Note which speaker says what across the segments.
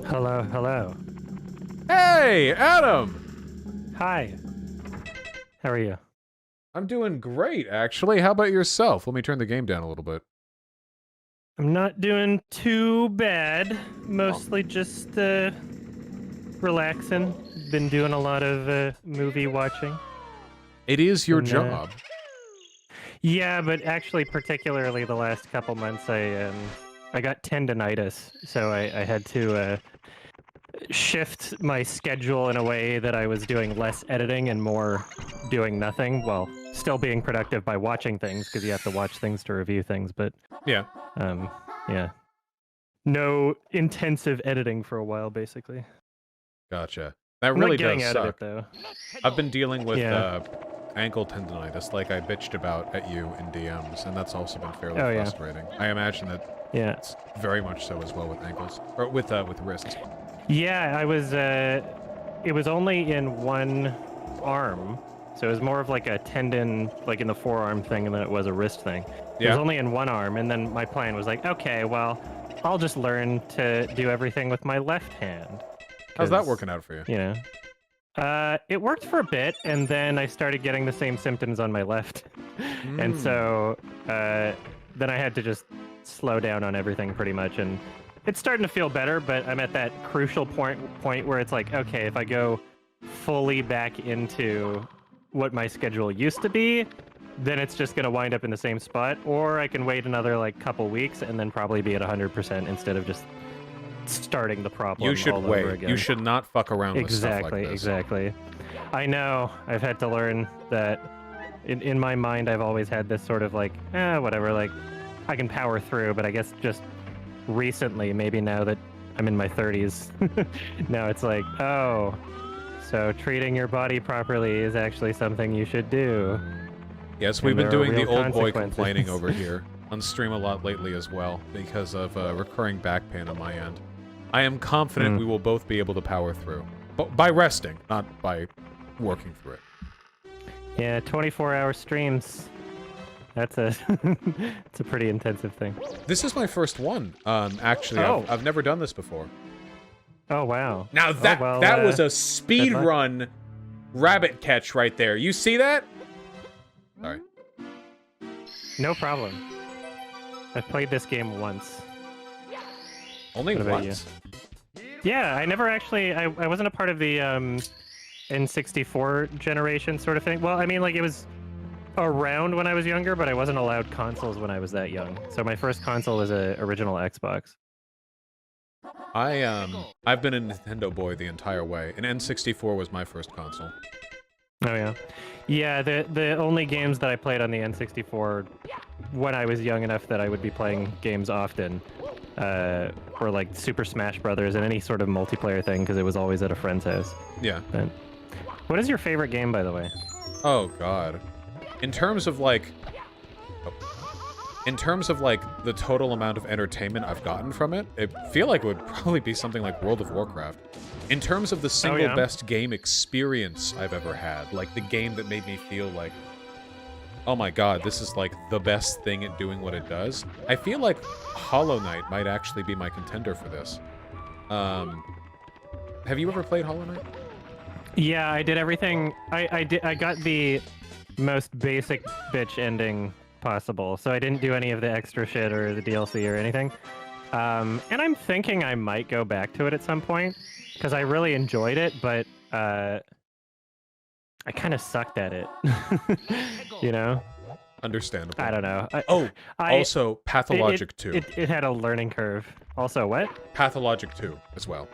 Speaker 1: Hello, hello.
Speaker 2: Hey, Adam!
Speaker 1: Hi. How are you?
Speaker 2: I'm doing great, actually. How about yourself? Let me turn the game down a little bit.
Speaker 1: I'm not doing too bad. Mostly just relaxing. Been doing a lot of movie watching.
Speaker 2: It is your
Speaker 1: And,
Speaker 2: job.
Speaker 1: Yeah, but actually, particularly the last couple months, I got tendonitis, so I had to shift my schedule in a way that I was doing less editing and more doing nothing, while still being productive by watching things, because you have to watch things to review things, but
Speaker 2: Yeah.
Speaker 1: yeah. No intensive editing for a while, basically.
Speaker 2: Gotcha. That
Speaker 1: I'm
Speaker 2: really
Speaker 1: not getting
Speaker 2: does
Speaker 1: out of
Speaker 2: suck.
Speaker 1: it, though.
Speaker 2: I've been dealing with
Speaker 1: Yeah.
Speaker 2: ankle tendonitis, like I bitched about at you in DMs, and that's also been fairly
Speaker 1: Oh, yeah.
Speaker 2: frustrating. I imagine that
Speaker 1: Yeah.
Speaker 2: it's very much so as well with ankles, or with wrists.
Speaker 1: Yeah, I was, it was only in one arm, so it was more of like a tendon, like in the forearm thing, than it was a wrist thing. It was
Speaker 2: Yeah.
Speaker 1: only in one arm, and then my plan was like, okay, well, I'll just learn to do everything with my left hand.
Speaker 2: How's that
Speaker 1: 'cause,
Speaker 2: working out for you?
Speaker 1: You know, it worked for a bit, and then I started getting the same symptoms on my left, and so then I had to just slow down on everything pretty much, and it's starting to feel better. But I'm at that crucial point where it's like, okay, if I go fully back into what my schedule used to be, then it's just going to wind up in the same spot, or I can wait another like couple weeks and then probably be at 100% instead of just starting the problem
Speaker 2: You should
Speaker 1: all
Speaker 2: wait.
Speaker 1: over again.
Speaker 2: You should not fuck around with stuff like this.
Speaker 1: Exactly. I know. I've had to learn that in my mind, I've always had this sort of like, whatever, like, I can power through, but I guess just recently, maybe now that I'm in my 30s, now it's like, oh, so treating your body properly is actually something you should do.
Speaker 2: Yes, we've
Speaker 1: And
Speaker 2: been
Speaker 1: there are
Speaker 2: doing the
Speaker 1: real
Speaker 2: old boy
Speaker 1: consequences.
Speaker 2: complaining over here on stream a lot lately as well because of recurring back pain on my end. I am confident we will both be able to power through, but by resting, not by working through it.
Speaker 1: Yeah, 24-hour streams. That's a it's a pretty intensive thing.
Speaker 2: This is my first one. Actually,
Speaker 1: Oh.
Speaker 2: I've never done this before.
Speaker 1: Oh wow.
Speaker 2: Now that that was a speed run rabbit catch right there. You see that? Sorry.
Speaker 1: No problem. I've played this game once.
Speaker 2: Only
Speaker 1: What about
Speaker 2: once?
Speaker 1: Yeah, I never actually. I wasn't a part of the N64 generation sort of thing. Well, I mean, like it was around when I was younger, but I wasn't allowed consoles when I was that young. So my first console was a original Xbox.
Speaker 2: I've been a Nintendo boy the entire way, and N64 was my first console.
Speaker 1: Oh yeah, yeah. The only games that I played on the N64 when I was young enough that I would be playing games often were like Super Smash Brothers and any sort of multiplayer thing because it was always at a friend's house.
Speaker 2: Yeah.
Speaker 1: But what is your favorite game, by the way?
Speaker 2: Oh God. In terms of like the total amount of entertainment I've gotten from it, I feel like it would probably be something like World of Warcraft. In terms of the single best game experience I've ever had, like the game that made me feel like, oh my God, this is like the best thing at doing what it does, I feel like Hollow Knight might actually be my contender for this. Have you ever played Hollow Knight?
Speaker 1: Yeah, I did everything. I got the most basic bitch ending possible, so I didn't do any of the extra shit or the DLC or anything. And I'm thinking I might go back to it at some point because I really enjoyed it, but I kind of sucked at it. You know?
Speaker 2: Understandable.
Speaker 1: I don't know.
Speaker 2: Also Pathologic 2.
Speaker 1: It had a learning curve. Also, what?
Speaker 2: Pathologic 2 as well.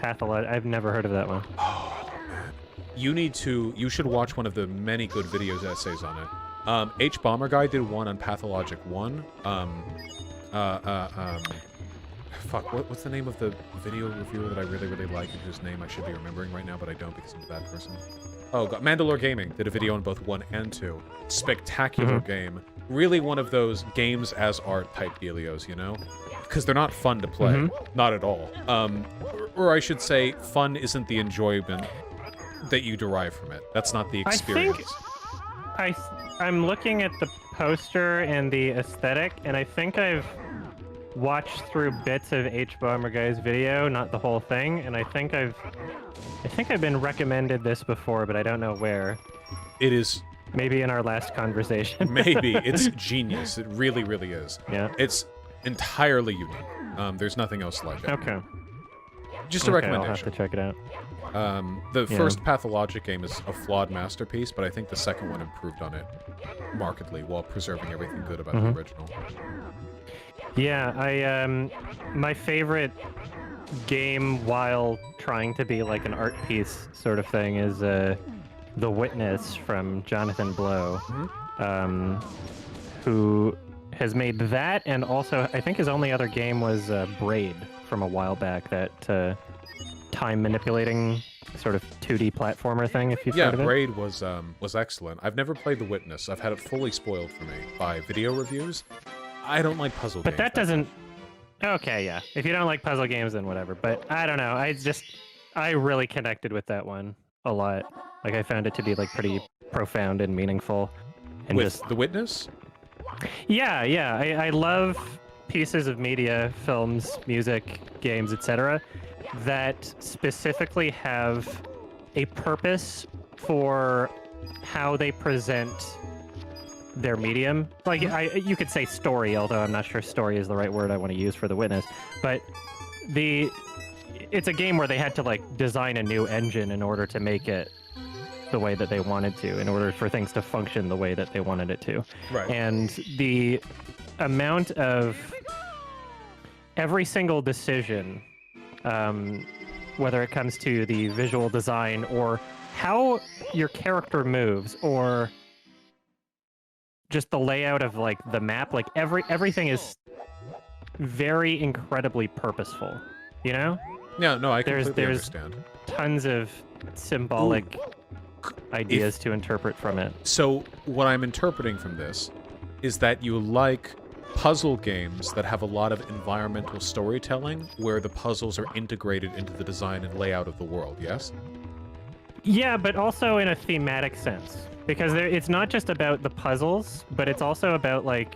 Speaker 1: I've never heard of that one.
Speaker 2: Oh, man. You should watch one of the many good videos essays on it. H Bomber Guy did one on Pathologic 1. Fuck, what's the name of the video reviewer that I really, really like and whose name I should be remembering right now, but I don't because I'm a bad person? Oh God, Mandalore Gaming did a video on both 1 and 2. Spectacular game. Really one of those games as art type dealios, you know? Because they're not fun to play. Not at all. Or I should say, fun isn't the enjoyment that you derive from it. That's not the experience.
Speaker 1: I'm looking at the poster and the aesthetic, and I think I've watched through bits of H Bomber Guy's video, not the whole thing, and I think I've been recommended this before, but I don't know where.
Speaker 2: It is
Speaker 1: maybe in our last conversation.
Speaker 2: maybe it's genius. It really, really is.
Speaker 1: Yeah.
Speaker 2: It's entirely unique. There's nothing else like it.
Speaker 1: Okay.
Speaker 2: Just a recommendation.
Speaker 1: I'll have to check it out.
Speaker 2: The first Pathologic game is a flawed masterpiece, but I think the second one improved on it markedly while preserving everything good about the original.
Speaker 1: Yeah, my favorite game while trying to be like an art piece sort of thing is The Witness from Jonathan Blow, who has made that, and also I think his only other game was Braid from a while back, that time manipulating sort of 2D platformer thing, if you've heard of it.
Speaker 2: Yeah, Braid was excellent. I've never played The Witness. I've had it fully spoiled for me by video reviews. I don't like puzzle games.
Speaker 1: But that doesn't... Okay, yeah. If you don't like puzzle games, then whatever. But I don't know. I really connected with that one a lot. Like, I found it to be, like, pretty profound and meaningful. And
Speaker 2: with The Witness?
Speaker 1: Yeah, yeah. I love pieces of media, films, music, games, etc., that specifically have a purpose for how they present their medium. Like, you could say story, although I'm not sure story is the right word I want to use for The Witness. But it's a game where they had to, like, design a new engine in order to make it the way that they wanted to, in order for things to function the way that they wanted it to.
Speaker 2: Right.
Speaker 1: And the amount of every single decision, whether it comes to the visual design or how your character moves, or just the layout of, like, the map, like, everything is very incredibly purposeful, you know?
Speaker 2: Yeah, no, I completely understand.
Speaker 1: Tons of symbolic ideas to interpret from it.
Speaker 2: So what I'm interpreting from this is that you like puzzle games that have a lot of environmental storytelling where the puzzles are integrated into the design and layout of the world, yes?
Speaker 1: Yeah, but also in a thematic sense. Because it's not just about the puzzles, but it's also about, like,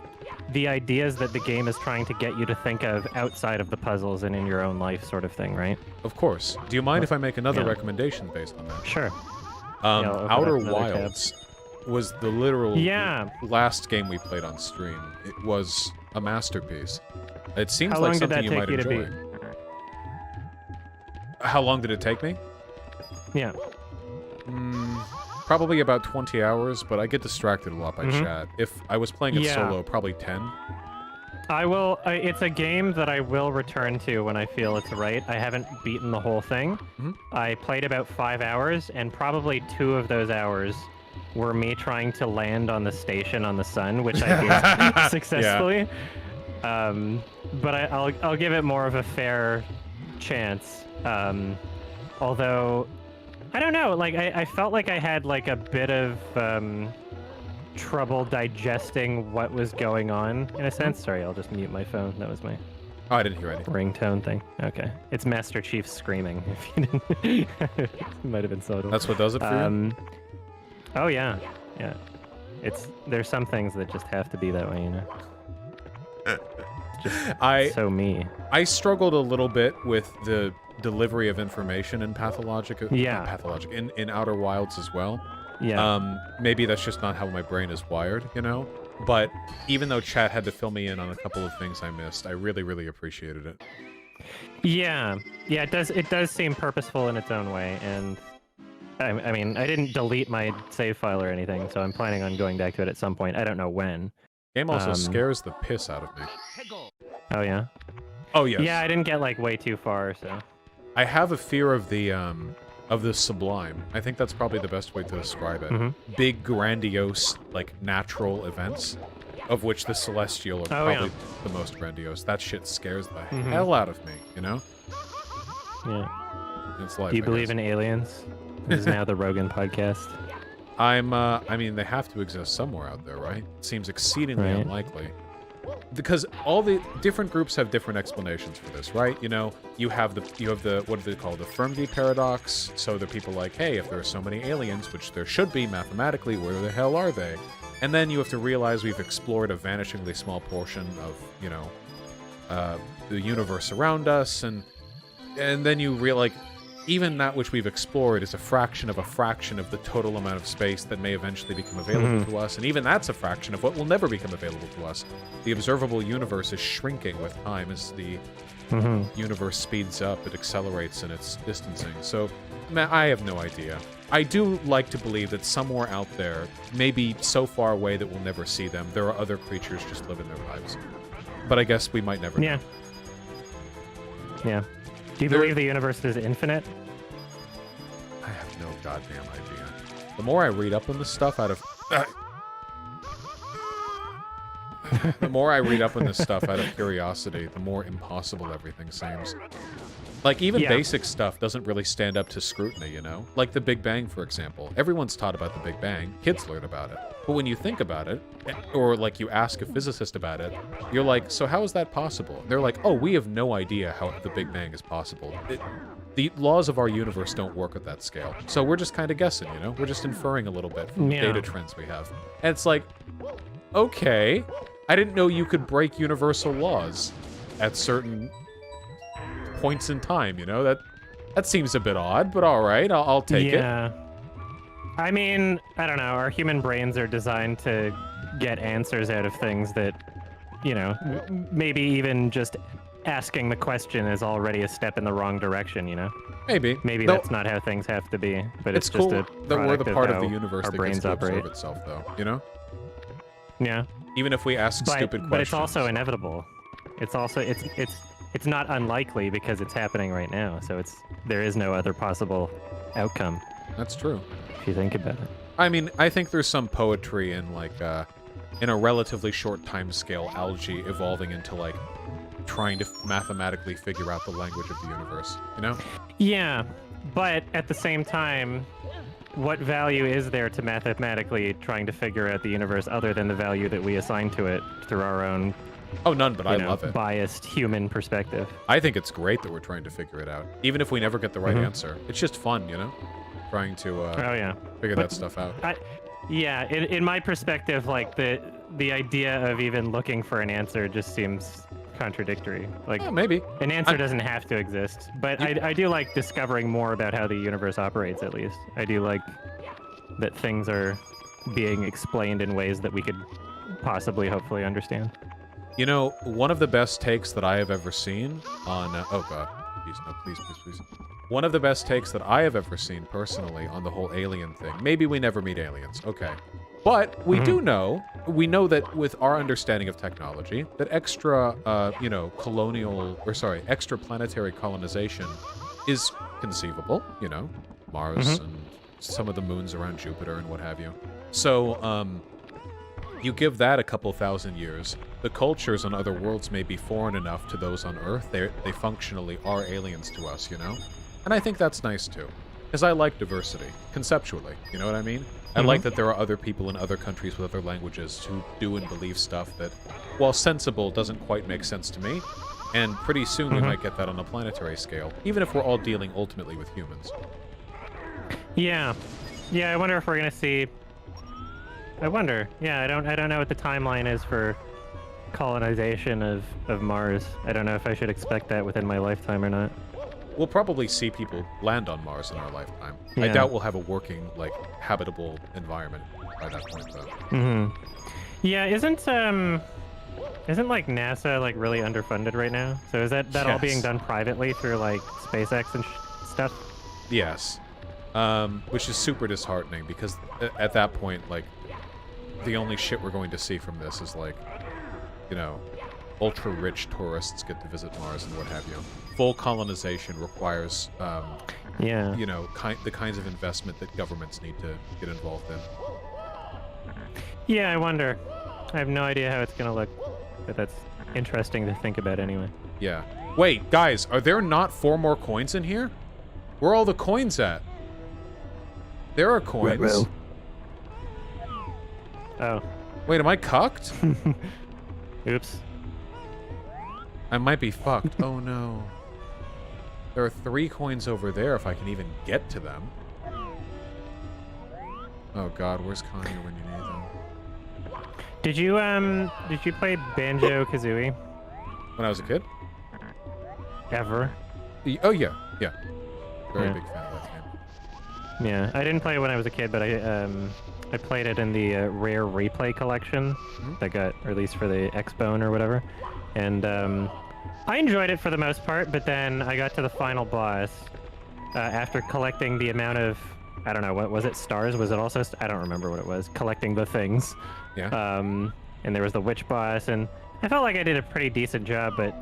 Speaker 1: the ideas that the game is trying to get you to think of outside of the puzzles and in your own life, sort of thing, right?
Speaker 2: Of course. Do you mind if I make another recommendation based on that?
Speaker 1: Sure.
Speaker 2: Outer Wilds was the literal last game we played on stream. It was a masterpiece. It seems like something you might enjoy. How long did it take me?
Speaker 1: Yeah.
Speaker 2: Probably about 20 hours, but I get distracted a lot by chat. If I was playing it solo, probably 10.
Speaker 1: I will. It's a game that I will return to when I feel it's right. I haven't beaten the whole thing. I played about 5 hours, and probably 2 of those hours were me trying to land on the station on the sun, which I did successfully. But I'll give it more of a fair chance. Although, I don't know. Like, I felt like I had, like, a bit of trouble digesting what was going on, in a sense. Sorry, I'll just mute my phone. That was my
Speaker 2: I didn't hear anything.
Speaker 1: Ringtone thing. Okay. It's Master Chief screaming, if you didn't. It might have been subtle.
Speaker 2: That's what does it for you?
Speaker 1: Oh, yeah. Yeah. There's some things that just have to be that way, you know? Just so me.
Speaker 2: I struggled a little bit with the delivery of information in Pathologic. In Outer Wilds as well.
Speaker 1: Yeah.
Speaker 2: Maybe that's just not how my brain is wired, you know? But even though chat had to fill me in on a couple of things I missed, I really, really appreciated it.
Speaker 1: Yeah. Yeah, it does seem purposeful in its own way, and I mean, I didn't delete my save file or anything, so I'm planning on going back to it at some point. I don't know when.
Speaker 2: Game also scares the piss out of me.
Speaker 1: Oh, yeah?
Speaker 2: Oh, yes.
Speaker 1: Yeah, I didn't get, like, way too far, so...
Speaker 2: I have a fear of the sublime. I think that's probably the best way to describe it. Big, grandiose, like, natural events, of which the Celestial are probably the most grandiose. That shit scares the hell out of me, you know?
Speaker 1: Yeah.
Speaker 2: It's life,
Speaker 1: Do you believe in aliens? This is now the Rogan podcast.
Speaker 2: I mean, they have to exist somewhere out there, right? It seems exceedingly unlikely. Because all the different groups have different explanations for this, right? You know, you have the what do they call, the Fermi paradox. So there are people like, hey, if there are so many aliens, which there should be mathematically, where the hell are they? And then you have to realize we've explored a vanishingly small portion of, you know, the universe around us, and then you realize, like, even that which we've explored is a fraction of the total amount of space that may eventually become available to us, and even that's a fraction of what will never become available to us. The observable universe is shrinking with time as the universe speeds up, it accelerates in its distancing. So, man, I have no idea. I do like to believe that somewhere out there, maybe so far away that we'll never see them, there are other creatures just living their lives. But I guess we might never know.
Speaker 1: Yeah. Do you believe the universe is infinite?
Speaker 2: I have no goddamn idea. The more I read up on this stuff out of... the more I read up on this stuff out of curiosity, the more impossible everything seems. Like, even basic stuff doesn't really stand up to scrutiny, you know? Like the Big Bang, for example. Everyone's taught about the Big Bang. Kids learn about it. But when you think about it, or, like, you ask a physicist about it, you're like, so how is that possible? They're like, oh, we have no idea how the Big Bang is possible. The laws of our universe don't work at that scale. So we're just kind of guessing, you know? We're just inferring a little bit from the data trends we have. And it's like, okay, I didn't know you could break universal laws at certain points in time, you know? That seems a bit odd, but all right, I'll take it.
Speaker 1: Yeah. I mean, I don't know. Our human brains are designed to get answers out of things that, you know, maybe even just asking the question is already a step in the wrong direction, you know?
Speaker 2: Maybe.
Speaker 1: Maybe that's not how things have to be, but it's
Speaker 2: cool
Speaker 1: just a
Speaker 2: that we're the part of the
Speaker 1: how
Speaker 2: universe
Speaker 1: our
Speaker 2: that
Speaker 1: brains
Speaker 2: gets to
Speaker 1: operate.
Speaker 2: observe itself, though, you know?
Speaker 1: Yeah.
Speaker 2: Even if we ask stupid questions.
Speaker 1: But it's also inevitable. It's also it's not unlikely because it's happening right now. So there is no other possible outcome.
Speaker 2: That's true.
Speaker 1: If you think about it.
Speaker 2: I mean, I think there's some poetry in, like, in a relatively short time scale, algae evolving into, like, trying to mathematically figure out the language of the universe, you know?
Speaker 1: Yeah, but at the same time, what value is there to mathematically trying to figure out the universe other than the value that we assign to it through our own
Speaker 2: Oh, none, but I love it.
Speaker 1: Biased human perspective.
Speaker 2: I think it's great that we're trying to figure it out. Even if we never get the right answer. It's just fun, you know? Trying to figure that stuff out.
Speaker 1: In my perspective, like, the idea of even looking for an answer just seems contradictory. Like,
Speaker 2: yeah, maybe.
Speaker 1: An answer doesn't have to exist. But I do like discovering more about how the universe operates, at least. I do like that things are being explained in ways that we could possibly, hopefully understand.
Speaker 2: You know, one of the best takes that I have ever seen on... oh, God. Please, no, please, please, please. One of the best takes that I have ever seen, personally, on the whole alien thing. Maybe we never meet aliens. Okay. But we do know... We know that with our understanding of technology, that extra, extraplanetary colonization is conceivable, you know? Mars and some of the moons around Jupiter and what have you. So, you give that a couple thousand years, the cultures on other worlds may be foreign enough to those on Earth, they functionally are aliens to us, you know? And I think that's nice, too. Because I like diversity, conceptually, you know what I mean? I like that there are other people in other countries with other languages who do and believe stuff that, while sensible, doesn't quite make sense to me. And pretty soon we might get that on a planetary scale, even if we're all dealing ultimately with humans.
Speaker 1: Yeah. Yeah, I wonder if we're going to see... I wonder. Yeah, I don't know what the timeline is for colonization of Mars. I don't know if I should expect that within my lifetime or not.
Speaker 2: We'll probably see people land on Mars in our lifetime.
Speaker 1: Yeah.
Speaker 2: I doubt we'll have a working, like, habitable environment by that point, though.
Speaker 1: Yeah, isn't like NASA like really underfunded right now? So is that all being done privately through like SpaceX and stuff?
Speaker 2: Yes. Which is super disheartening because at that point, like, the only shit we're going to see from this is, like, you know, ultra-rich tourists get to visit Mars and what have you. Full colonization requires, you know, the kinds of investment that governments need to get involved in.
Speaker 1: Yeah, I wonder. I have no idea how it's going to look, but that's interesting to think about anyway.
Speaker 2: Yeah. Wait, guys, are there not 4 more coins in here? Where are all the coins at? There are coins.
Speaker 1: Right, oh.
Speaker 2: Wait, am I cucked?
Speaker 1: Oops.
Speaker 2: I might be fucked. Oh no. There are 3 coins over there if I can even get to them. Oh god, where's Kanye when you need them?
Speaker 1: Did you play Banjo-Kazooie?
Speaker 2: When I was a kid?
Speaker 1: Ever.
Speaker 2: Oh, yeah. Yeah. Very
Speaker 1: Yeah.
Speaker 2: big fan of that game.
Speaker 1: Yeah, I didn't play it when I was a kid, but I played it in the Rare Replay collection that got released for the Xbone or whatever, and I enjoyed it for the most part. But then I got to the final boss after collecting the amount of, I don't know, what was it, stars? Was it also? I don't remember what it was. Collecting the things.
Speaker 2: Yeah.
Speaker 1: And there was the witch boss, and I felt like I did a pretty decent job, but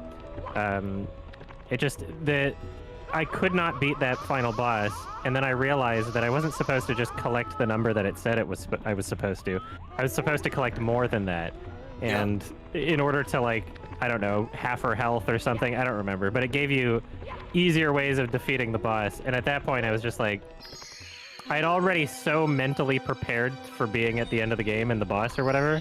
Speaker 1: it just I could not beat that final boss, and then I realized that I wasn't supposed to just collect the number that it said I was supposed to. I was supposed to collect more than that, and in order to, like, I don't know, half her health or something, I don't remember, but it gave you easier ways of defeating the boss, and at that point I was just like, I'd already so mentally prepared for being at the end of the game and the boss or whatever,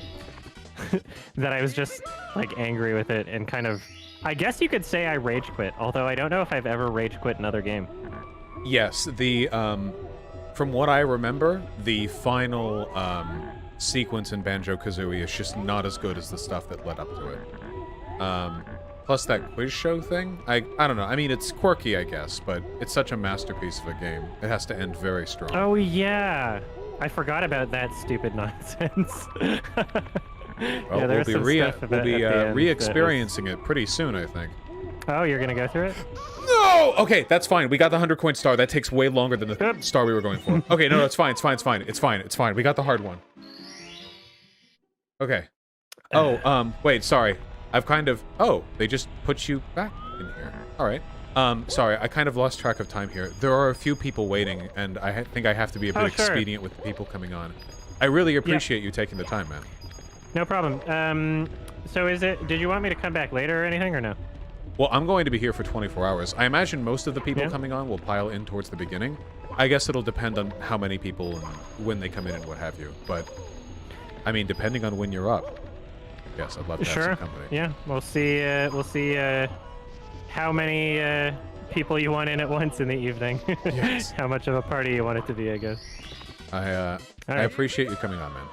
Speaker 1: that I was just, like, angry with it and kind of, I guess you could say I rage quit, although I don't know if I've ever rage quit another game.
Speaker 2: Yes, the, from what I remember, the final, sequence in Banjo-Kazooie is just not as good as the stuff that led up to it. Plus that quiz show thing, I don't know, I mean, it's quirky, I guess, but it's such a masterpiece of a game. It has to end very strong.
Speaker 1: Oh, yeah! I forgot about that stupid nonsense.
Speaker 2: Well,
Speaker 1: yeah,
Speaker 2: we'll be re-experiencing it pretty soon, I think.
Speaker 1: Oh, you're gonna go through it?
Speaker 2: No! Okay, that's fine. We got the 100-coin star. That takes way longer than the star we were going for. Okay, no, it's fine. It's fine. It's fine. It's fine. It's fine. We got the hard one. Okay. Oh, wait, sorry. I've kind of... Oh, they just put you back in here. All right. Sorry, I kind of lost track of time here. There are a few people waiting, and I think I have to be a bit expedient with the people coming on. I really appreciate you taking the time, man.
Speaker 1: No problem. So did you want me to come back later or anything, or no?
Speaker 2: Well, I'm going to be here for 24 hours. I imagine most of the people coming on will pile in towards the beginning. I guess it'll depend on how many people and when they come in and what have you. But, I mean, depending on when you're up. Yes, I'd love to have some company.
Speaker 1: Yeah, we'll see how many people you want in at once in the evening.
Speaker 2: Yes.
Speaker 1: How much of a party you want it to be, I guess.
Speaker 2: I appreciate you coming on, man.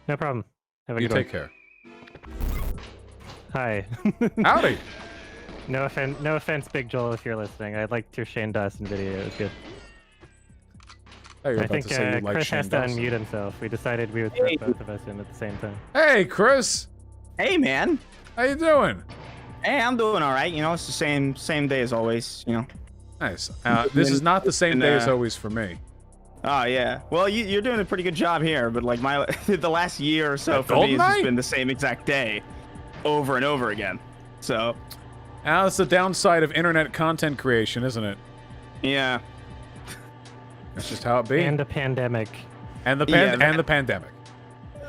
Speaker 1: No problem. Have a good
Speaker 2: one. You take care.
Speaker 1: Hi.
Speaker 2: Howdy.
Speaker 1: No offense, Big Joel, if you're listening. I liked your Shane Dawson video. It was good.
Speaker 2: I think
Speaker 1: Chris has to unmute himself. We decided we would throw both of us in at the same time.
Speaker 2: Hey, Chris.
Speaker 3: Hey, man.
Speaker 2: How you doing?
Speaker 3: Hey, I'm doing all right. You know, it's the same day as always. You know.
Speaker 2: Nice. This is not the same day as always for me.
Speaker 3: Oh yeah. Well, you're doing a pretty good job here, but like the last year or so for me has just been the same exact day, over and over again. So.
Speaker 2: That's the downside of internet content creation, isn't it?
Speaker 3: Yeah.
Speaker 2: That's just how it be.
Speaker 1: And a pandemic.
Speaker 2: And the pandemic.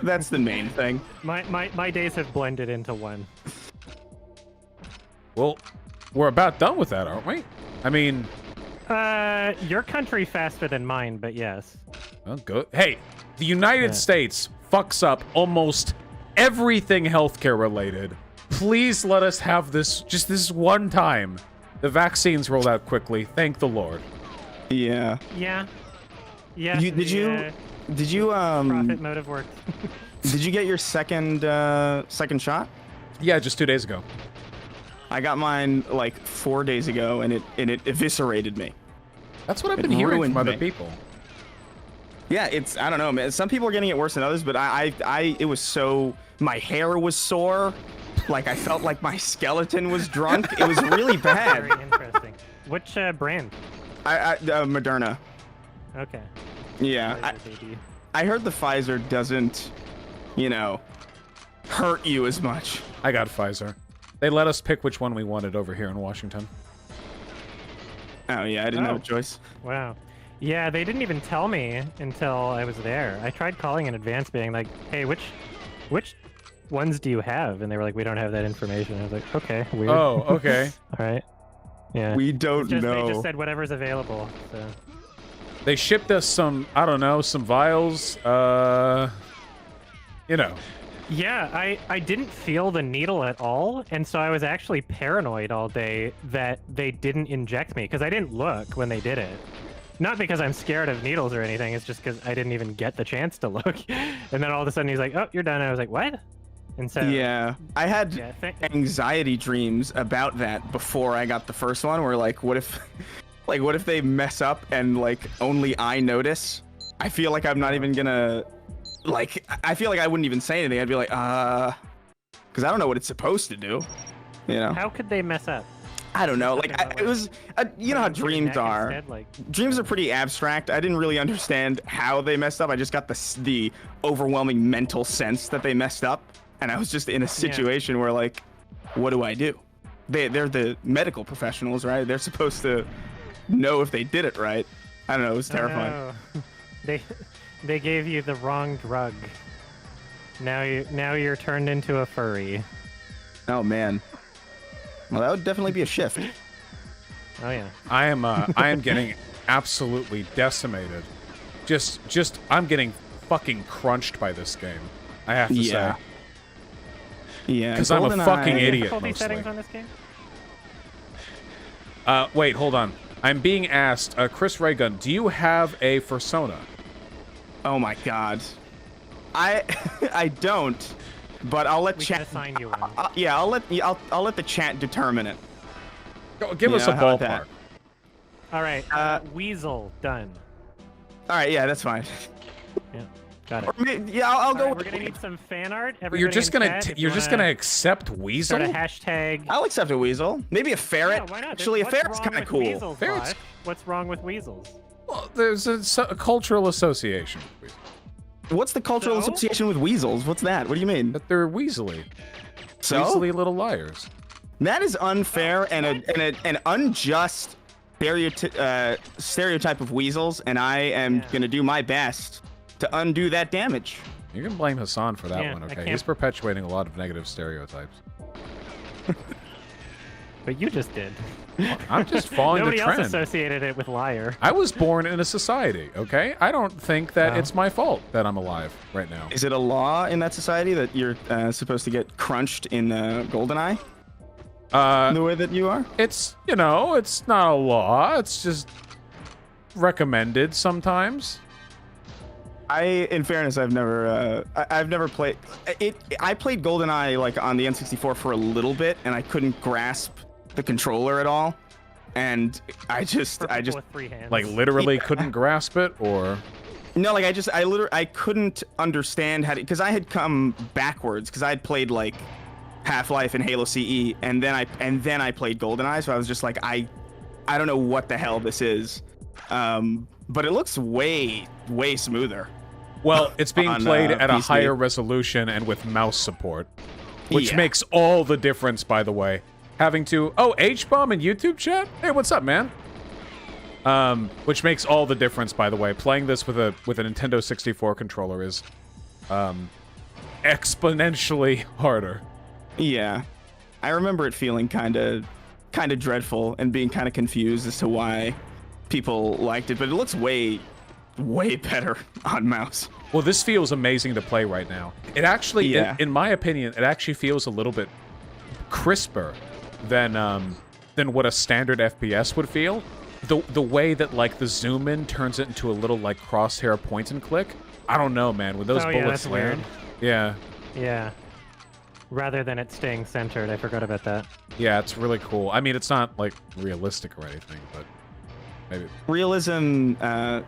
Speaker 3: That's the main thing.
Speaker 1: My days have blended into one.
Speaker 2: Well, we're about done with that, aren't we? I mean...
Speaker 1: your country faster than mine, but yes.
Speaker 2: Oh, good. Hey, the United States fucks up almost everything healthcare related. Please let us have this one time. The vaccines rolled out quickly. Thank the Lord.
Speaker 3: Yeah.
Speaker 1: Yeah. Yeah.
Speaker 3: Did you
Speaker 1: profit motive worked.
Speaker 3: Did you get your second shot?
Speaker 2: Yeah, just 2 days ago.
Speaker 3: I got mine like 4 days ago, and it eviscerated me.
Speaker 2: That's what I've been hearing from other people.
Speaker 3: Yeah, I don't know, man. Some people are getting it worse than others, but it was so, my hair was sore. Like, I felt like my skeleton was drunk. It was really bad.
Speaker 1: Very interesting. Which brand?
Speaker 3: Moderna.
Speaker 1: Okay.
Speaker 3: Yeah. I heard the Pfizer doesn't, you know, hurt you as much.
Speaker 2: I got Pfizer. They let us pick which one we wanted over here in Washington.
Speaker 3: Oh, yeah, I didn't have a choice.
Speaker 1: Wow. Yeah, they didn't even tell me until I was there. I tried calling in advance being like, hey, which ones do you have? And they were like, we don't have that information. I was like, okay, weird.
Speaker 2: Oh, okay.
Speaker 1: All right. Yeah.
Speaker 3: We don't know.
Speaker 1: They just said whatever's available. So.
Speaker 2: They shipped us some, I don't know, some vials. You know.
Speaker 1: Yeah, I didn't feel the needle at all, and so I was actually paranoid all day that they didn't inject me, because I didn't look when they did it. Not because I'm scared of needles or anything, it's just because I didn't even get the chance to look. And then all of a sudden he's like, oh, you're done. And I was like, what? And so
Speaker 3: Yeah, I had
Speaker 1: yeah,
Speaker 3: anxiety dreams about that before I got the first one, where like, what if, like, what if they mess up and like only I notice? I feel like I'm not even gonna, like, I feel like I wouldn't even say anything. I'd be like, because I don't know what it's supposed to do, you know?
Speaker 1: how could they mess up?
Speaker 3: I don't know. Like, it was, you know how dreams are.
Speaker 1: Instead, like,
Speaker 3: Dreams are pretty abstract. I didn't really understand how they messed up. I just got the overwhelming mental sense that they messed up, and I was just in a situation where like, what do I do? They're the medical professionals, right? They're supposed to know if they did it right. I don't know. It was terrifying.
Speaker 1: No. They gave you the wrong drug. Now you're turned into a furry.
Speaker 3: Oh man. Well, that would definitely be a shift.
Speaker 1: Oh yeah.
Speaker 2: I am getting absolutely decimated. Just I'm getting fucking crunched by this game. I have to say.
Speaker 3: Yeah.
Speaker 2: Because I'm a fucking idiot
Speaker 1: Difficulty
Speaker 2: mostly.
Speaker 1: settings on this game?
Speaker 2: Wait, hold on. I'm being asked, Chris Raygun, do you have a fursona?
Speaker 3: Oh my god. I don't, but I'll let
Speaker 1: We
Speaker 3: chat.
Speaker 1: can assign you one.
Speaker 3: Yeah, I'll let the chat determine it.
Speaker 2: Go, give us a
Speaker 3: Yeah, how about that?
Speaker 2: ballpark.
Speaker 1: All right. Weasel done.
Speaker 3: All right, yeah, that's fine.
Speaker 1: Yeah. Got it.
Speaker 3: Or yeah, I'll go.
Speaker 1: All right, we're gonna need some fan art. Everybody
Speaker 2: You're just
Speaker 1: in
Speaker 2: gonna
Speaker 1: chat, if
Speaker 2: you're
Speaker 1: you
Speaker 2: just
Speaker 1: wanna
Speaker 2: gonna accept Weasel?
Speaker 1: start a hashtag.
Speaker 3: I'll accept a weasel. Maybe a ferret.
Speaker 1: Yeah, why not?
Speaker 3: Actually, a
Speaker 1: What's
Speaker 3: ferret's
Speaker 1: wrong
Speaker 3: kind of
Speaker 1: with
Speaker 3: cool.
Speaker 1: Weasels,
Speaker 2: Ferrets-
Speaker 1: Vaush? What's wrong with weasels?
Speaker 2: Well, there's a cultural association with weasels.
Speaker 3: What's the cultural
Speaker 1: So?
Speaker 3: association with weasels? What's that? What do you mean?
Speaker 2: That they're weaselly.
Speaker 3: So
Speaker 2: Weaselly little liars.
Speaker 3: that is unfair and an unjust stereotype of weasels, and I am
Speaker 1: Yeah.
Speaker 3: gonna do my best to undo that damage.
Speaker 2: You can blame Hassan for that
Speaker 1: Yeah,
Speaker 2: one,
Speaker 1: I
Speaker 2: okay?
Speaker 1: can't-
Speaker 2: He's perpetuating a lot of negative stereotypes.
Speaker 1: But you just did.
Speaker 2: I'm just following
Speaker 1: Nobody
Speaker 2: the
Speaker 1: else
Speaker 2: trend.
Speaker 1: associated it with liar.
Speaker 2: I was born in a society, okay? I don't think that
Speaker 1: Oh.
Speaker 2: it's my fault that I'm alive right now.
Speaker 3: Is it a law in that society that you're supposed to get crunched in GoldenEye the way that you are?
Speaker 2: It's, you know, it's not a law. It's just recommended sometimes.
Speaker 3: In fairness, I've never played it. I played GoldenEye like on the N64 for a little bit, and I couldn't grasp the controller at all. And I just
Speaker 1: With free hands.
Speaker 2: Like literally couldn't grasp it, or
Speaker 3: no, like I couldn't understand how to, because I had come backwards because I had played like Half-Life and Halo CE, and then I played GoldenEye, so I was just like I don't know what the hell this is. But it looks way smoother.
Speaker 2: well, it's being
Speaker 3: On,
Speaker 2: played at a
Speaker 3: PC.
Speaker 2: higher resolution and with mouse support, which
Speaker 3: Yeah.
Speaker 2: makes all the difference, by the way. Having to H-bomb in YouTube chat? Hey, what's up, man? Which makes all the difference, by the way. Playing this with a Nintendo 64 controller is exponentially harder.
Speaker 3: Yeah, I remember it feeling kind of dreadful and being kind of confused as to why people liked it, but it looks way better on mouse.
Speaker 2: Well, this feels amazing to play right now. It actually,
Speaker 3: Yeah.
Speaker 2: in my opinion, it actually feels a little bit crisper than what a standard FPS would feel. The way that like the zoom in turns it into a little like crosshair point and click. I don't know, man. With those
Speaker 1: Oh, yeah,
Speaker 2: bullets
Speaker 1: that's weird.
Speaker 2: land, yeah,
Speaker 1: Yeah. Rather than it staying centered, I forgot about that.
Speaker 2: yeah, it's really cool. I mean, it's not like realistic or anything, but maybe.
Speaker 3: Realism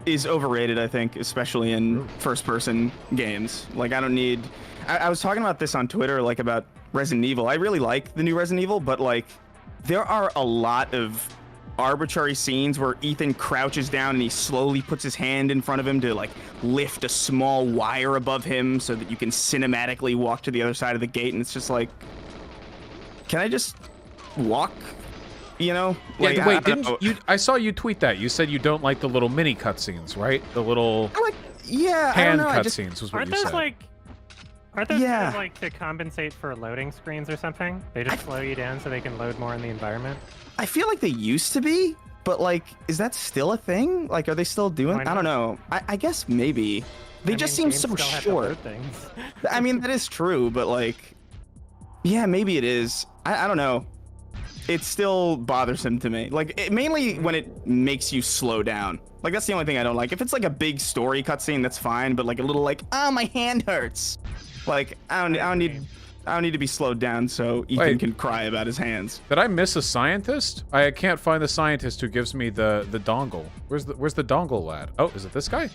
Speaker 3: is overrated, I think, especially in first-person games. Like, I don't need. I was talking about this on Twitter, like about Resident Evil. I really like the new Resident Evil, but like, there are a lot of arbitrary scenes where Ethan crouches down and he slowly puts his hand in front of him to like lift a small wire above him so that you can cinematically walk to the other side of the gate, and it's just like, can I just walk? You know?
Speaker 2: Yeah,
Speaker 3: Like, I
Speaker 2: wait,
Speaker 3: don't know.
Speaker 2: didn't you? I saw you tweet that. You said you don't like the little mini cutscenes, right? The little
Speaker 3: I like, yeah, I
Speaker 2: hand
Speaker 3: don't know. I just,
Speaker 2: cutscenes was what
Speaker 1: Aren't
Speaker 2: you
Speaker 1: those
Speaker 2: said.
Speaker 1: like? Aren't those
Speaker 3: Yeah.
Speaker 1: kind of like to compensate for loading screens or something? They just slow you down so they can load more in the environment.
Speaker 3: I feel like they used to be, but like, is that still a thing? Like, are they still doing?
Speaker 1: Why
Speaker 3: I don't know. I guess maybe. They
Speaker 1: I
Speaker 3: just
Speaker 1: mean,
Speaker 3: seem
Speaker 1: games
Speaker 3: so
Speaker 1: still have to
Speaker 3: short.
Speaker 1: load things.
Speaker 3: I mean, that is true, but like, yeah, maybe it is. I don't know. It's still bothersome to me. Like, mainly when it makes you slow down. Like, that's the only thing I don't like. If it's like a big story cutscene, that's fine. But like a little like, oh, my hand hurts. Like, I don't need I don't need to be slowed down so Ethan
Speaker 2: Wait.
Speaker 3: can cry about his hands.
Speaker 2: Did I miss a scientist? I can't find the scientist who gives me the dongle. Where's the dongle lad? Oh, is it this guy?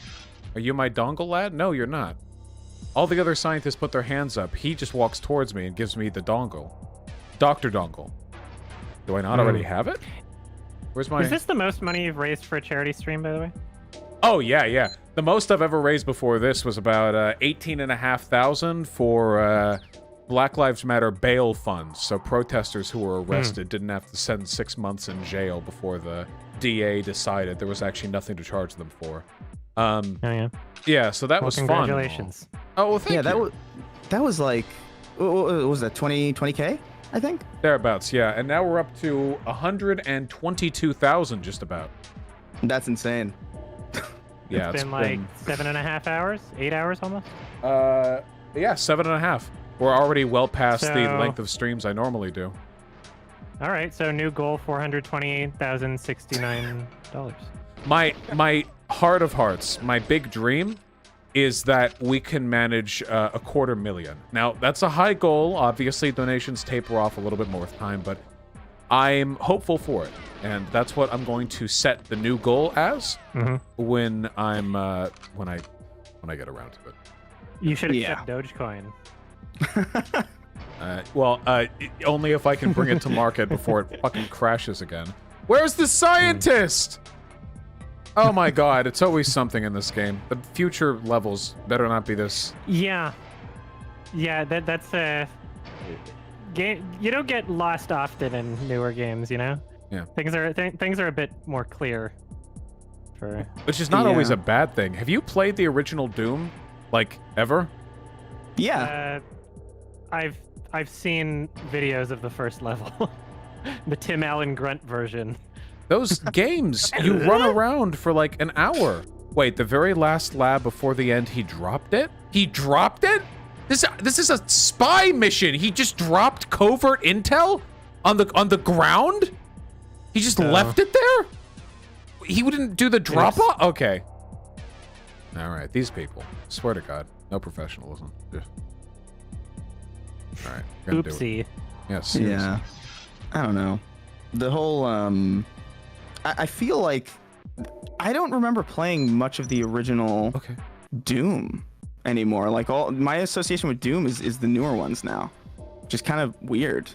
Speaker 2: Are you my dongle lad? No, you're not. All the other scientists put their hands up. He just walks towards me and gives me the dongle. Dr. Dongle. Do I not already have it? Where's my...
Speaker 1: Is this the most money you've raised for a charity stream, by the way?
Speaker 2: Oh, yeah. The most I've ever raised before this was about 18,500 for Black Lives Matter bail funds. So protesters who were arrested didn't have to spend 6 months in jail before the DA decided there was actually nothing to charge them for.
Speaker 1: Oh, yeah.
Speaker 2: Yeah, so that was fun.
Speaker 1: Congratulations.
Speaker 2: Oh, well, thank you.
Speaker 3: That was like, what was that, 20K, I think?
Speaker 2: Thereabouts, yeah. And now we're up to 122,000 just about.
Speaker 3: That's insane.
Speaker 1: Yeah, it's been like 7.5 hours, 8 hours almost.
Speaker 2: Yeah, 7.5. We're already well past the length of streams I normally do.
Speaker 1: All right, so new goal, $428,069.
Speaker 2: My heart of hearts, my big dream is that we can manage a 250,000. Now, that's a high goal. Obviously, donations taper off a little bit more with time, but I'm hopeful for it. And that's what I'm going to set the new goal as when I'm when I get around to it.
Speaker 1: You should accept Dogecoin.
Speaker 2: Only if I can bring it to market before it fucking crashes again. Where's the scientist? Oh my god, it's always something in this game. The future levels better not be this.
Speaker 1: Yeah, that's a game. You don't get lost often in newer games, you know.
Speaker 2: Yeah.
Speaker 1: Things are a bit more clear.
Speaker 2: Which is not always a bad thing. Have you played the original Doom, like ever?
Speaker 3: Yeah.
Speaker 1: I've seen videos of the first level, the Tim Allen grunt version.
Speaker 2: Those games, you run around for like an hour. Wait, the very last lab before the end, he dropped it? He dropped it? This is a spy mission. He just dropped covert intel on the ground? He just left it there? He wouldn't do the drop off? Okay. All right, these people. Swear to God, no professionalism. Ugh. All right, gonna do it.
Speaker 1: Oopsie.
Speaker 2: Yes.
Speaker 3: Yeah. I don't know. The whole I feel like I don't remember playing much of the original Doom anymore. Like all my association with Doom is the newer ones now. Which is kind of weird.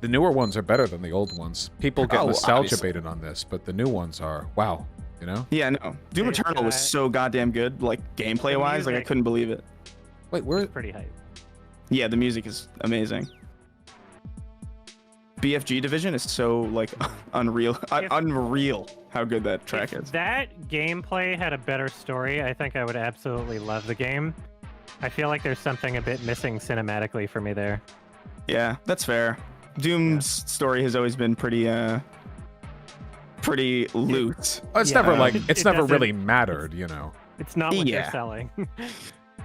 Speaker 2: The newer ones are better than the old ones. People get nostalgia
Speaker 3: obviously.
Speaker 2: baited on this, but the new ones are wow, you know?
Speaker 3: Yeah, no. Doom Eternal was so goddamn good, like gameplay wise, like I couldn't believe it.
Speaker 2: Wait, where?
Speaker 1: Pretty hype.
Speaker 3: Yeah, the music is amazing. BFG Division is so like unreal how good that track is.
Speaker 1: If that gameplay had a better story, I think I would absolutely love the game. I feel like there's something a bit missing cinematically for me there.
Speaker 3: Yeah, that's fair. Doom's story has always been pretty loose.
Speaker 2: It's never like it's never really mattered, you know.
Speaker 1: It's not what they're selling.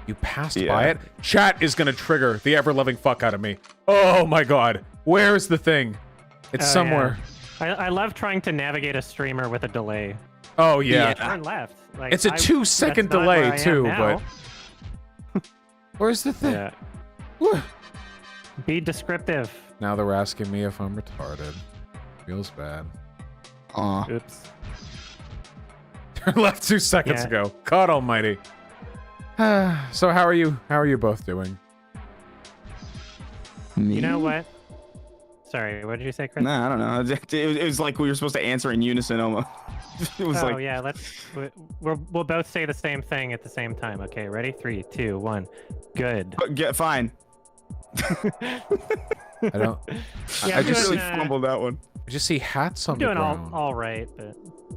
Speaker 2: You passed by it? Chat is gonna trigger the ever-loving fuck out of me. Oh my god. Where's the thing? It's somewhere.
Speaker 1: Yeah. I love trying to navigate a streamer with a delay.
Speaker 2: Oh yeah.
Speaker 1: Turn left. Like,
Speaker 2: it's a 2-second delay too, but where's the thing?
Speaker 1: Yeah. Be descriptive.
Speaker 2: Now they're asking me if I'm retarded. Feels bad.
Speaker 3: Aw.
Speaker 1: Oops.
Speaker 2: Left 2 seconds ago. God almighty. So how are you? How are you both doing?
Speaker 1: You know what? Sorry, what did you say, Chris?
Speaker 3: Nah, I don't know. It was like we were supposed to answer in unison almost. It was like...
Speaker 1: yeah, we'll both say the same thing at the same time. Okay, ready? 3, 2, 1. Good.
Speaker 3: Fine.
Speaker 2: I don't...
Speaker 3: I just really fumbled that one.
Speaker 2: I just see hats on the ground.
Speaker 1: I'm doing all right, but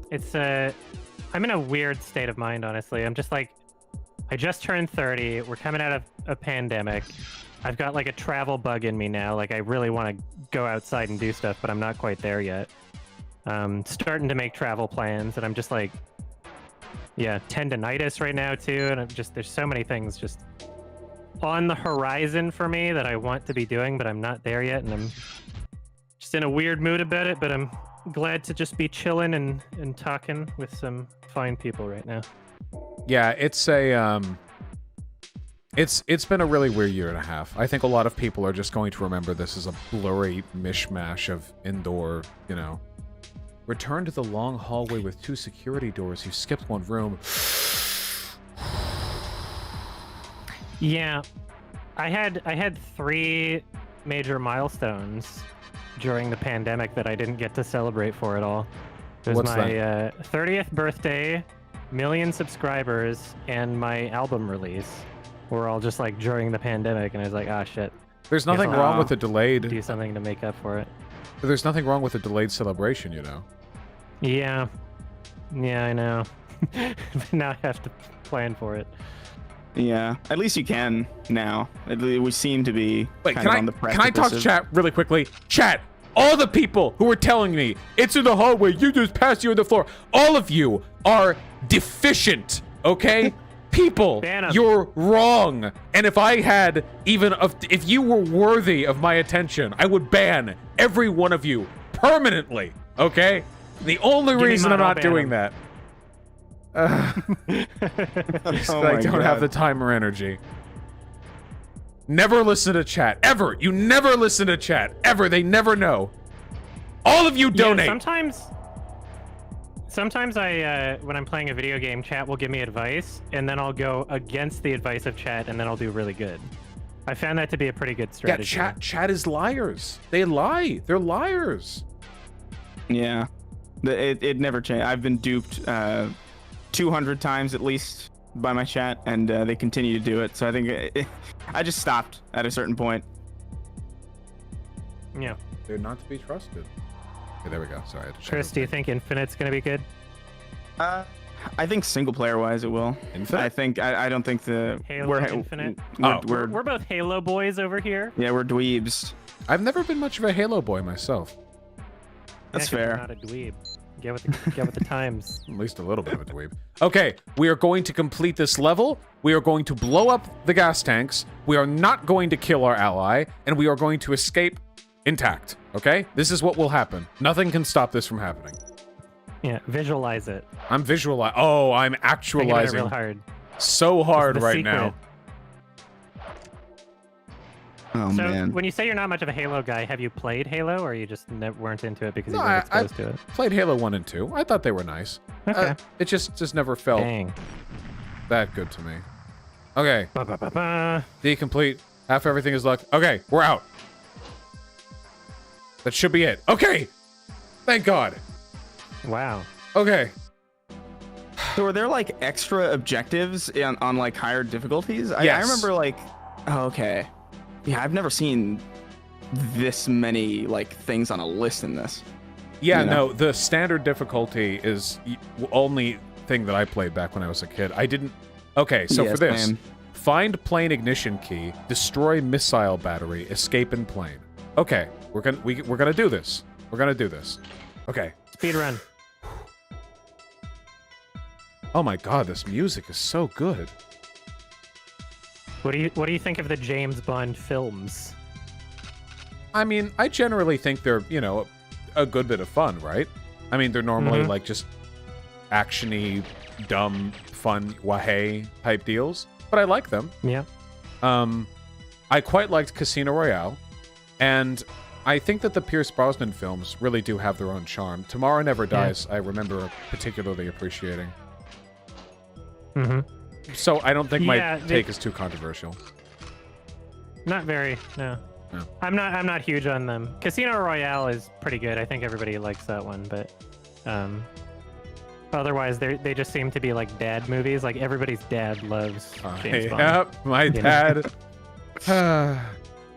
Speaker 1: it's I'm in a weird state of mind, honestly. I'm just like, I just turned 30. We're coming out of a pandemic. I've got like a travel bug in me now. Like I really want to go outside and do stuff, but I'm not quite there yet. Starting to make travel plans, and I'm just like, tendonitis right now too. And there's so many things just on the horizon for me that I want to be doing, but I'm not there yet. And I'm just in a weird mood about it, but I'm glad to just be chilling and talking with some fine people right now.
Speaker 2: Yeah, it's a It's been a really weird year and a half. I think a lot of people are just going to remember this as a blurry mishmash of indoor, you know. Return to the long hallway with 2 security doors. You skipped one room.
Speaker 1: Yeah, I had 3 major milestones during the pandemic that I didn't get to celebrate for at all. It was
Speaker 2: What's
Speaker 1: my
Speaker 2: that?
Speaker 1: 30th birthday, 1,000,000 subscribers, and my album release were all just like during the pandemic, and I was like, ah, shit.
Speaker 2: There's nothing wrong with a delayed.
Speaker 1: Do something to make up for it.
Speaker 2: There's nothing wrong with a delayed celebration, you know.
Speaker 1: Yeah, I know. Now I have to plan for it.
Speaker 3: Yeah, at least you can now. We seem to be
Speaker 2: Wait,
Speaker 3: kind of on the
Speaker 2: can I talk to
Speaker 3: precipice
Speaker 2: chat really quickly? Chat, all the people who were telling me it's in the hallway, you just passed you on the floor. All of you are deficient, okay? People,
Speaker 1: Ban 'em.
Speaker 2: you're wrong. And if I had if you were worthy of my attention, I would ban every one of you permanently, okay? The only
Speaker 1: me
Speaker 2: reason
Speaker 1: mine,
Speaker 2: I'm
Speaker 1: I'll
Speaker 2: not
Speaker 1: ban
Speaker 2: doing
Speaker 1: 'em.
Speaker 2: that.
Speaker 3: Oh
Speaker 2: I
Speaker 3: my
Speaker 2: don't have
Speaker 3: God.
Speaker 2: the time or energy. Never listen to chat. Ever. You never listen to chat. Ever. They never know. All of you donate.
Speaker 1: Yeah, sometimes I, when I'm playing a video game, chat will give me advice, and then I'll go against the advice of chat, and then I'll do really good. I found that to be a pretty good strategy.
Speaker 2: Yeah, chat is liars. They lie. They're liars.
Speaker 3: Yeah, it never changed. I've been duped 200 times at least by my chat, and they continue to do it. So I think I just stopped at a certain point.
Speaker 1: Yeah.
Speaker 2: They're not to be trusted. Okay, there we go. Sorry. I had to check
Speaker 1: Chris, do you
Speaker 2: everything.
Speaker 1: think Infinite's gonna be good?
Speaker 3: I think single player wise it will.
Speaker 2: Infinite?
Speaker 3: I don't think the
Speaker 1: Halo Infinite?
Speaker 3: We're
Speaker 1: We're both Halo boys over here.
Speaker 3: yeah, we're dweebs.
Speaker 2: I've never been much of a Halo boy myself.
Speaker 3: That's
Speaker 1: Yeah, 'cause you're
Speaker 3: fair.
Speaker 1: not a dweeb. Get with the times.
Speaker 2: At least a little bit of a dweeb. Okay, we are going to complete this level. We are going to blow up the gas tanks. We are not going to kill our ally, and we are going to escape intact. Okay? This is what will happen. Nothing can stop this from happening.
Speaker 1: Yeah, visualize it.
Speaker 2: I'm visualizing. Oh, I'm
Speaker 1: Think about it
Speaker 2: actualizing
Speaker 1: real hard.
Speaker 2: so hard
Speaker 1: The
Speaker 2: right
Speaker 1: secret.
Speaker 2: now.
Speaker 3: Oh
Speaker 1: So
Speaker 3: man.
Speaker 1: when you say you're not much of a Halo guy, have you played Halo, or you just never weren't into it because
Speaker 2: No,
Speaker 1: you weren't
Speaker 2: I
Speaker 1: exposed to it?
Speaker 2: played Halo 1 and 2. I thought they were nice.
Speaker 1: Okay.
Speaker 2: It just never felt
Speaker 1: Dang.
Speaker 2: that good to me. Okay,
Speaker 1: Ba-ba-ba-ba.
Speaker 2: D complete. Half everything is luck. Okay, we're out. That should be it. Okay! Thank God.
Speaker 1: Wow.
Speaker 2: Okay.
Speaker 3: So are there like extra objectives on like higher difficulties? I
Speaker 2: Yes.
Speaker 3: remember like, oh, okay. Yeah, I've never seen this many like things on a list in this.
Speaker 2: Yeah,
Speaker 3: You know?
Speaker 2: no, the standard difficulty is the only thing that I played back when I was a kid. I didn't... Okay, so
Speaker 3: Yeah,
Speaker 2: for this,
Speaker 3: same.
Speaker 2: find plane ignition key, destroy missile battery, escape in plane. Okay, we're gonna do this. We're gonna do this. Okay.
Speaker 1: Speed run.
Speaker 2: Oh my God, this music is so good.
Speaker 1: What do you think of the James Bond films?
Speaker 2: I mean, I generally think they're, you know, a good bit of fun, right? I mean, they're normally like just action-y, dumb, fun, wahey type deals, but I like them.
Speaker 1: Yeah.
Speaker 2: I quite liked Casino Royale, and I think that the Pierce Brosnan films really do have their own charm. Tomorrow Never Dies, I remember particularly appreciating.
Speaker 1: Mm-hmm.
Speaker 2: So I don't think
Speaker 1: Yeah,
Speaker 2: my take is too controversial.
Speaker 1: Not very. No.
Speaker 2: No.
Speaker 1: I'm not huge on them. Casino Royale is pretty good. I think everybody likes that one, but otherwise they just seem to be like dad movies. Like everybody's dad loves James Bond.
Speaker 2: Yep, my
Speaker 1: you know?
Speaker 2: dad.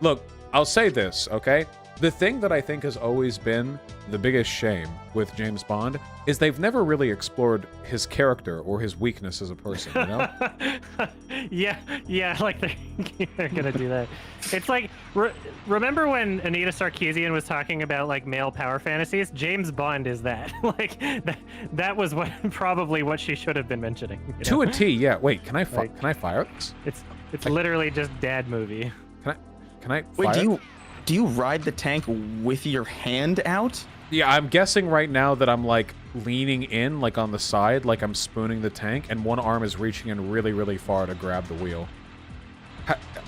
Speaker 2: Look, I'll say this, okay? The thing that I think has always been the biggest shame with James Bond is they've never really explored his character or his weakness as a person, you know?
Speaker 1: yeah, like they're gonna do that. It's like, remember when Anita Sarkeesian was talking about like male power fantasies? James Bond is that. Like that was probably what she should have been mentioning. You
Speaker 2: To
Speaker 1: know?
Speaker 2: a T, yeah. Wait, can I
Speaker 1: Like-
Speaker 2: can I fire this?
Speaker 1: It's literally just dad movie.
Speaker 2: Can I
Speaker 3: Wait,
Speaker 2: fire?
Speaker 3: do you ride the tank with your hand out?
Speaker 2: Yeah, I'm guessing right now that I'm like leaning in, like on the side, like I'm spooning the tank, and one arm is reaching in really, really far to grab the wheel.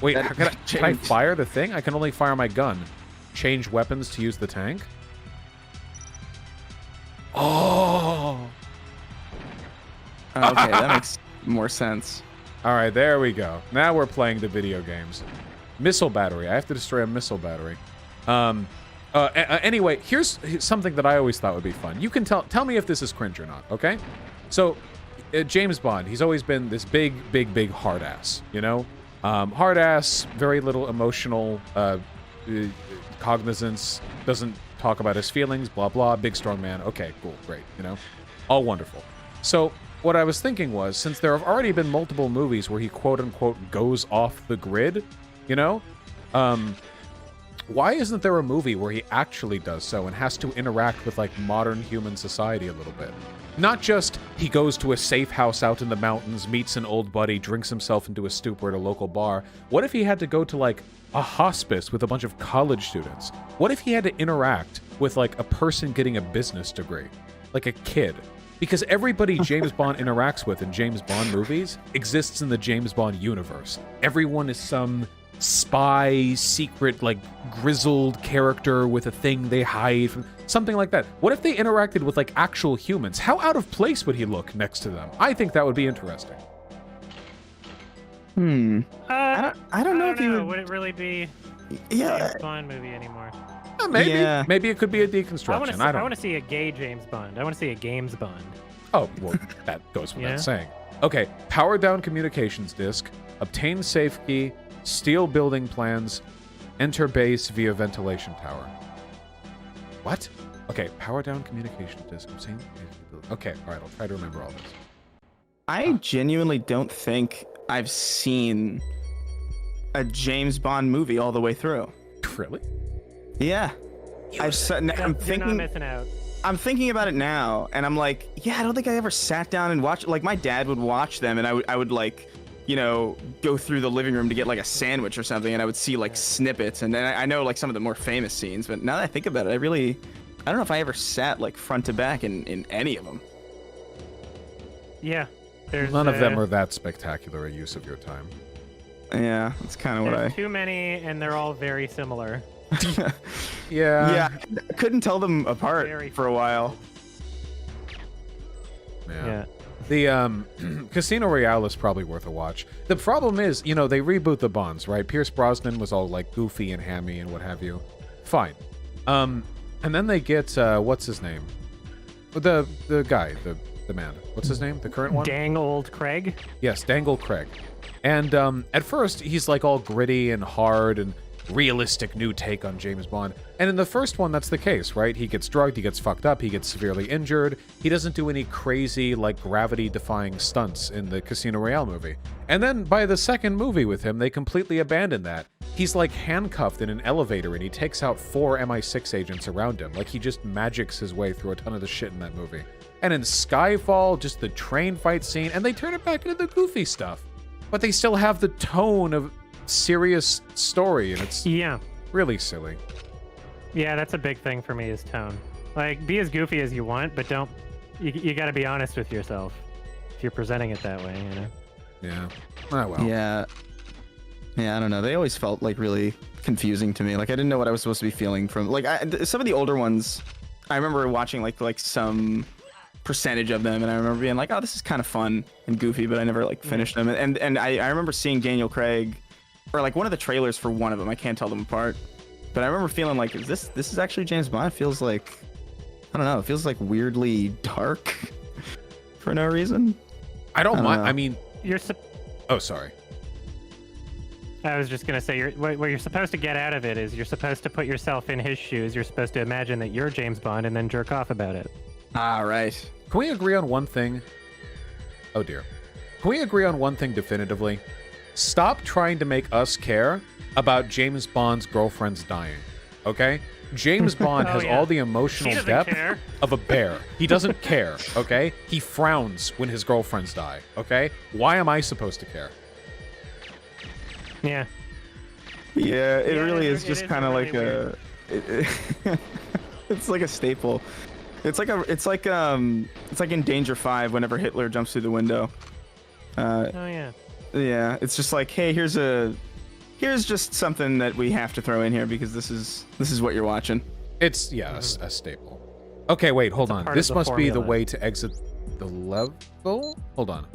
Speaker 2: Wait,
Speaker 3: That
Speaker 2: can I
Speaker 3: changed.
Speaker 2: fire the thing? I can only fire my gun. Change weapons to use the tank? Oh!
Speaker 3: Okay, that makes more sense.
Speaker 2: All right, there we go. Now we're playing the video games. Missile battery. I have to destroy a missile battery. Anyway, here's something that I always thought would be fun. You can tell me if this is cringe or not, okay? So, James Bond, he's always been this big hard ass, you know? Hard ass, very little emotional cognizance, doesn't talk about his feelings, blah, blah, big strong man. Okay, cool, great, you know? All wonderful. So, what I was thinking was, since there have already been multiple movies where he quote-unquote goes off the grid, you know? Why isn't there a movie where he actually does so and has to interact with, like, modern human society a little bit? Not just he goes to a safe house out in the mountains, meets an old buddy, drinks himself into a stupor at a local bar. What if he had to go to, like, a hospice with a bunch of college students? What if he had to interact with, like, a person getting a business degree? Like a kid? Because everybody James Bond interacts with in James Bond movies exists in the James Bond universe. Everyone is some spy, secret, like, grizzled character with a thing they hide from, something like that. What if they interacted with, like, actual humans? How out of place would he look next to them? I think that would be interesting.
Speaker 3: I don't know if you
Speaker 1: would it really be a
Speaker 3: Yeah.
Speaker 1: James Bond movie anymore?
Speaker 2: Maybe.
Speaker 3: Yeah.
Speaker 2: Maybe it could be a deconstruction. I
Speaker 1: I
Speaker 2: don't
Speaker 1: want to see a gay James Bond. I want to see a games Bond.
Speaker 2: Oh, well, that goes without
Speaker 1: Yeah.
Speaker 2: saying. Okay, power down communications disk, obtain safe key, steal building plans, enter base via ventilation tower. What? Okay, power down communications disk, obtain... Okay, alright, I'll try to remember all this.
Speaker 3: I genuinely don't think I've seen a James Bond movie all the way through.
Speaker 2: Really?
Speaker 3: Yeah. I'm
Speaker 1: You're not
Speaker 3: thinking
Speaker 1: missing out.
Speaker 3: I'm thinking about it now, and I'm like, yeah, I don't think I ever sat down and watched. Like, my dad would watch them, and I would like, you know, go through the living room to get like a sandwich or something, and I would see like snippets, and then I know like some of the more famous scenes. But now that I think about it, I don't know if I ever sat like front to back in any of them.
Speaker 1: Yeah. There's
Speaker 2: None of them are that spectacular a use of your time.
Speaker 3: Yeah, that's kind of what
Speaker 1: There's too many, and they're all very similar.
Speaker 2: Yeah.
Speaker 3: I couldn't tell them apart
Speaker 1: Very
Speaker 3: for a while.
Speaker 1: Yeah.
Speaker 2: The Casino Royale is probably worth a watch. The problem is, you know, they reboot the Bonds, right? Pierce Brosnan was all like goofy and hammy and what have you. Fine. And then they get what's his name? The guy, the man. What's his name? The current one?
Speaker 1: Dang old Craig.
Speaker 2: Yes, Dangle Craig. And at first, he's like all gritty and hard and realistic new take on James Bond. And in the first one, that's the case, right? He gets drugged, he gets fucked up, he gets severely injured. He doesn't do any crazy, like, gravity-defying stunts in the Casino Royale movie. And then by the second movie with him, they completely abandon that. He's, like, handcuffed in an elevator, and he takes out 4 MI6 agents around him. Like, he just magics his way through a ton of the shit in that movie. And in Skyfall, just the train fight scene, and they turn it back into the goofy stuff. But they still have the tone of serious story, and it's really silly.
Speaker 1: Yeah, that's a big thing for me is tone. Like, be as goofy as you want, but don't. You got to be honest with yourself if you're presenting it that way, you know.
Speaker 2: Yeah. Oh well.
Speaker 3: Yeah, I don't know. They always felt like really confusing to me. Like, I didn't know what I was supposed to be feeling from. Like, some of the older ones, I remember watching like some percentage of them, and I remember being like, oh, this is kind of fun and goofy, but I never like finished them. And I remember seeing Daniel Craig, or like one of the trailers for one of them. I can't tell them apart, but I remember feeling like, this is actually James Bond? It feels like, I don't know, it feels like weirdly dark for no reason.
Speaker 2: I don't mind.
Speaker 3: know.
Speaker 2: I mean, oh, sorry.
Speaker 1: I was just gonna say, what you're supposed to get out of it is you're supposed to put yourself in his shoes. You're supposed to imagine that you're James Bond and then jerk off about it.
Speaker 3: Ah, right.
Speaker 2: Can we agree on one thing? Oh dear. Can we agree on one thing definitively? Stop trying to make us care about James Bond's girlfriend's dying. Okay? James Bond has all the emotional depth of a bear. He doesn't care, okay? He frowns when his girlfriends die, okay? Why am I supposed to care?
Speaker 1: Yeah.
Speaker 3: Yeah, it really is
Speaker 1: it
Speaker 3: just
Speaker 1: is
Speaker 3: kind of
Speaker 1: really
Speaker 3: like it's like a staple. It's like in Danger 5 whenever Hitler jumps through the window.
Speaker 1: Oh yeah.
Speaker 3: Yeah, it's just like, hey, here's a here's just something that we have to throw in here because this is what you're watching.
Speaker 2: It's a staple. Okay, wait, hold on. This must be the way to exit the level. Hold on.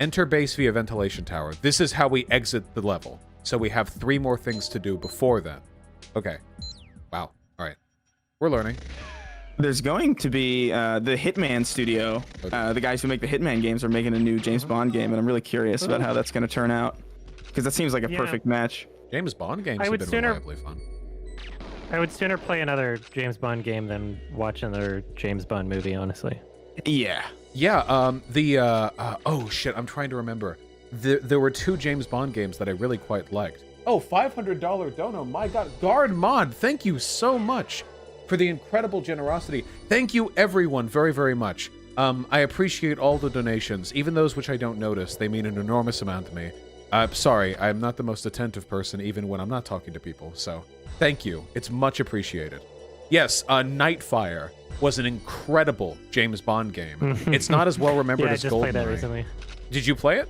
Speaker 2: Enter base via ventilation tower. This is how we exit the level. So we have 3 more things to do before then. Okay. Wow. All right. We're learning.
Speaker 3: There's going to be the Hitman studio. The guys who make the Hitman games are making a new James Bond game, and I'm really curious about how that's going to turn out. Because that seems like a perfect match.
Speaker 2: James Bond games have been reliably fun.
Speaker 1: I would sooner play another James Bond game than watch another James Bond movie, honestly.
Speaker 3: Yeah.
Speaker 2: Yeah, oh shit, I'm trying to remember. There were 2 James Bond games that I really quite liked. Oh, $500 dono, my god. Guard Mod, thank you so much for the incredible generosity. Thank you everyone very, very much. I appreciate all the donations, even those which I don't notice. They mean an enormous amount to me. Sorry, I'm not the most attentive person even when I'm not talking to people, so thank you. It's much appreciated. Yes, Nightfire was an incredible James Bond game. It's not as well remembered as GoldenEye. I just played that recently. Did you play it?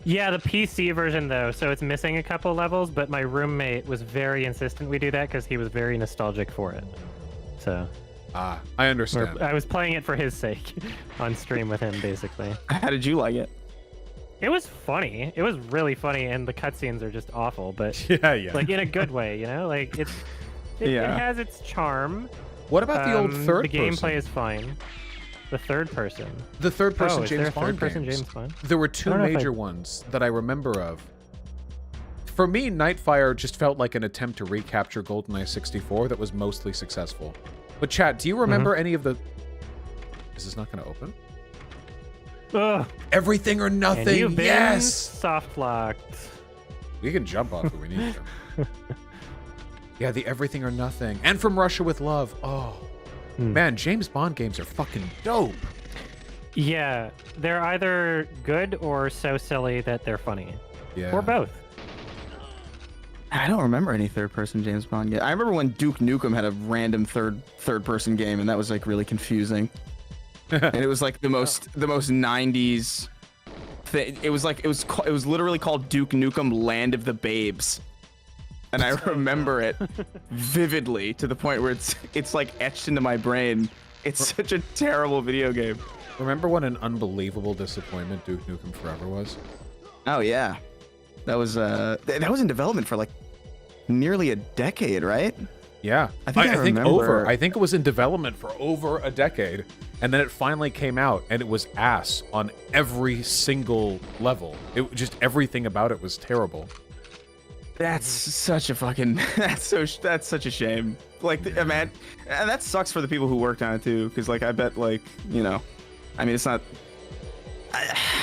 Speaker 1: Yeah, the PC version though, so it's missing a couple levels, but my roommate was very insistent we do that because he was very nostalgic for it. So...
Speaker 2: I understand.
Speaker 1: I was playing it for his sake on stream with him, basically.
Speaker 3: How did you like it?
Speaker 1: It was funny. It was really funny, and the cutscenes are just awful, but
Speaker 2: yeah.
Speaker 1: like in a good way, you know? Like it has its charm.
Speaker 2: What about the old third
Speaker 1: person? The gameplay is fine. The third person.
Speaker 2: The third person
Speaker 1: James
Speaker 2: Bond
Speaker 1: third person
Speaker 2: games.
Speaker 1: James Bond?
Speaker 2: There were 2 major ones that I remember of. For me, Nightfire just felt like an attempt to recapture GoldenEye 64 that was mostly successful. But chat, do you remember any of the... Is this not going to open?
Speaker 1: Ugh.
Speaker 2: Everything or nothing,
Speaker 1: and you've been
Speaker 2: yes!
Speaker 1: soft locked.
Speaker 2: We can jump off if we need to. Yeah, the Everything or Nothing. And From Russia with Love. Oh. Man, James Bond games are fucking dope.
Speaker 1: Yeah, they're either good or so silly that they're funny.
Speaker 2: Yeah.
Speaker 1: Or both.
Speaker 3: I don't remember any third-person James Bond game. I remember when Duke Nukem had a random third-person game, and that was like really confusing. And it was like the most 90s thing. It was literally called Duke Nukem Land of the Babes. And I remember it vividly to the point where it's like etched into my brain. It's such a terrible video game.
Speaker 2: Remember what an unbelievable disappointment Duke Nukem Forever was?
Speaker 3: Oh yeah. That was in development for like nearly a decade, right?
Speaker 2: Yeah. I think over. I think it was in development for over a decade. And then it finally came out, and it was ass on every single level. Just everything about it was terrible.
Speaker 3: That's such a fucking that's such a shame. Like, man, and that sucks for the people who worked on it too, because like I bet like, you know, I mean, it's not.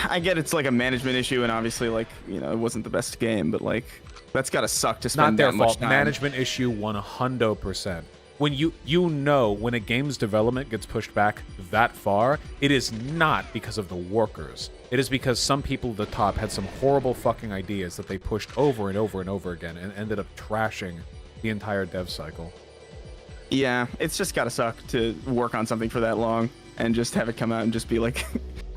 Speaker 3: I get it's like a management issue, and obviously like, you know, it wasn't the best game, but like that's gotta suck to spend that much time.
Speaker 2: Not their fault. Management issue 100%. When you know when a game's development gets pushed back that far, it is not because of the workers. It is because some people at the top had some horrible fucking ideas that they pushed over and over and over again and ended up trashing the entire dev cycle.
Speaker 3: Yeah, it's just gotta suck to work on something for that long and just have it come out and just be like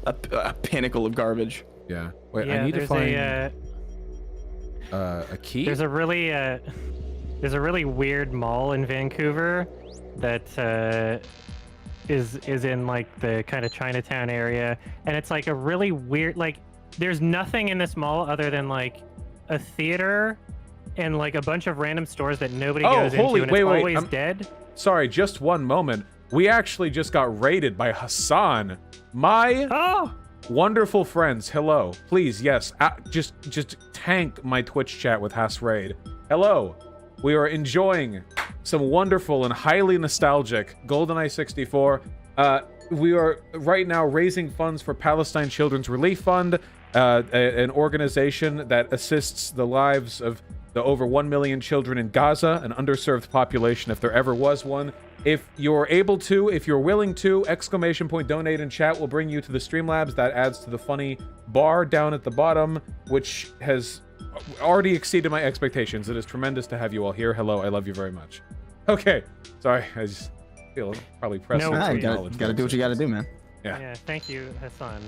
Speaker 3: a pinnacle of garbage.
Speaker 2: Yeah. Wait, I need to find a key?
Speaker 1: There's a really weird mall in Vancouver that is in like the kind of Chinatown area, and it's like a really weird, like there's nothing in this mall other than like a theater and like a bunch of random stores that nobody goes into, and it's always dead.
Speaker 2: Sorry, just one moment. We actually just got raided by Hassan. My wonderful friends, hello. Please, yes, just tank my Twitch chat with Hasraid. Hello. We are enjoying some wonderful and highly nostalgic GoldenEye 64. We are right now raising funds for Palestine Children's Relief Fund, an organization that assists the lives of the over 1 million children in Gaza, an underserved population if there ever was one. If you're able to, if you're willing to, ! Donate in chat will bring you to the Streamlabs. That adds to the funny bar down at the bottom, which has already exceeded my expectations. It is tremendous to have you all here. Hello, I love you very much. Okay, sorry, I just feel probably pressed.
Speaker 3: You gotta do what you gotta do, man.
Speaker 2: Yeah.
Speaker 1: Yeah, thank you, Hassan.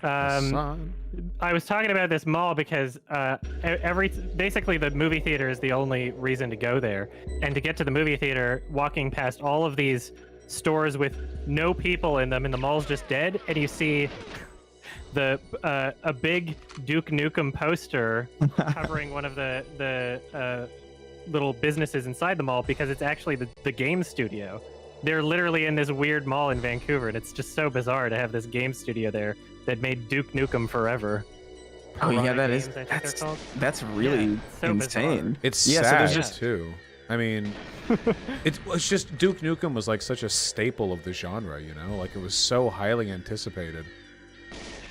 Speaker 2: Son.
Speaker 1: I was talking about this mall because basically the movie theater is the only reason to go there, and to get to the movie theater, walking past all of these stores with no people in them, and the mall's just dead, and you see a big Duke Nukem poster covering one of the little businesses inside the mall because it's actually the game studio. They're literally in this weird mall in Vancouver, and it's just so bizarre to have this game studio there that made Duke Nukem Forever.
Speaker 3: Oh yeah, that
Speaker 1: Games,
Speaker 3: is
Speaker 1: I think they're called.
Speaker 3: that's really
Speaker 1: so
Speaker 3: insane.
Speaker 2: It's
Speaker 3: Yeah, so
Speaker 2: sad
Speaker 3: there's just-
Speaker 2: too. I mean, it's just Duke Nukem was like such a staple of the genre, you know? Like it was so highly anticipated.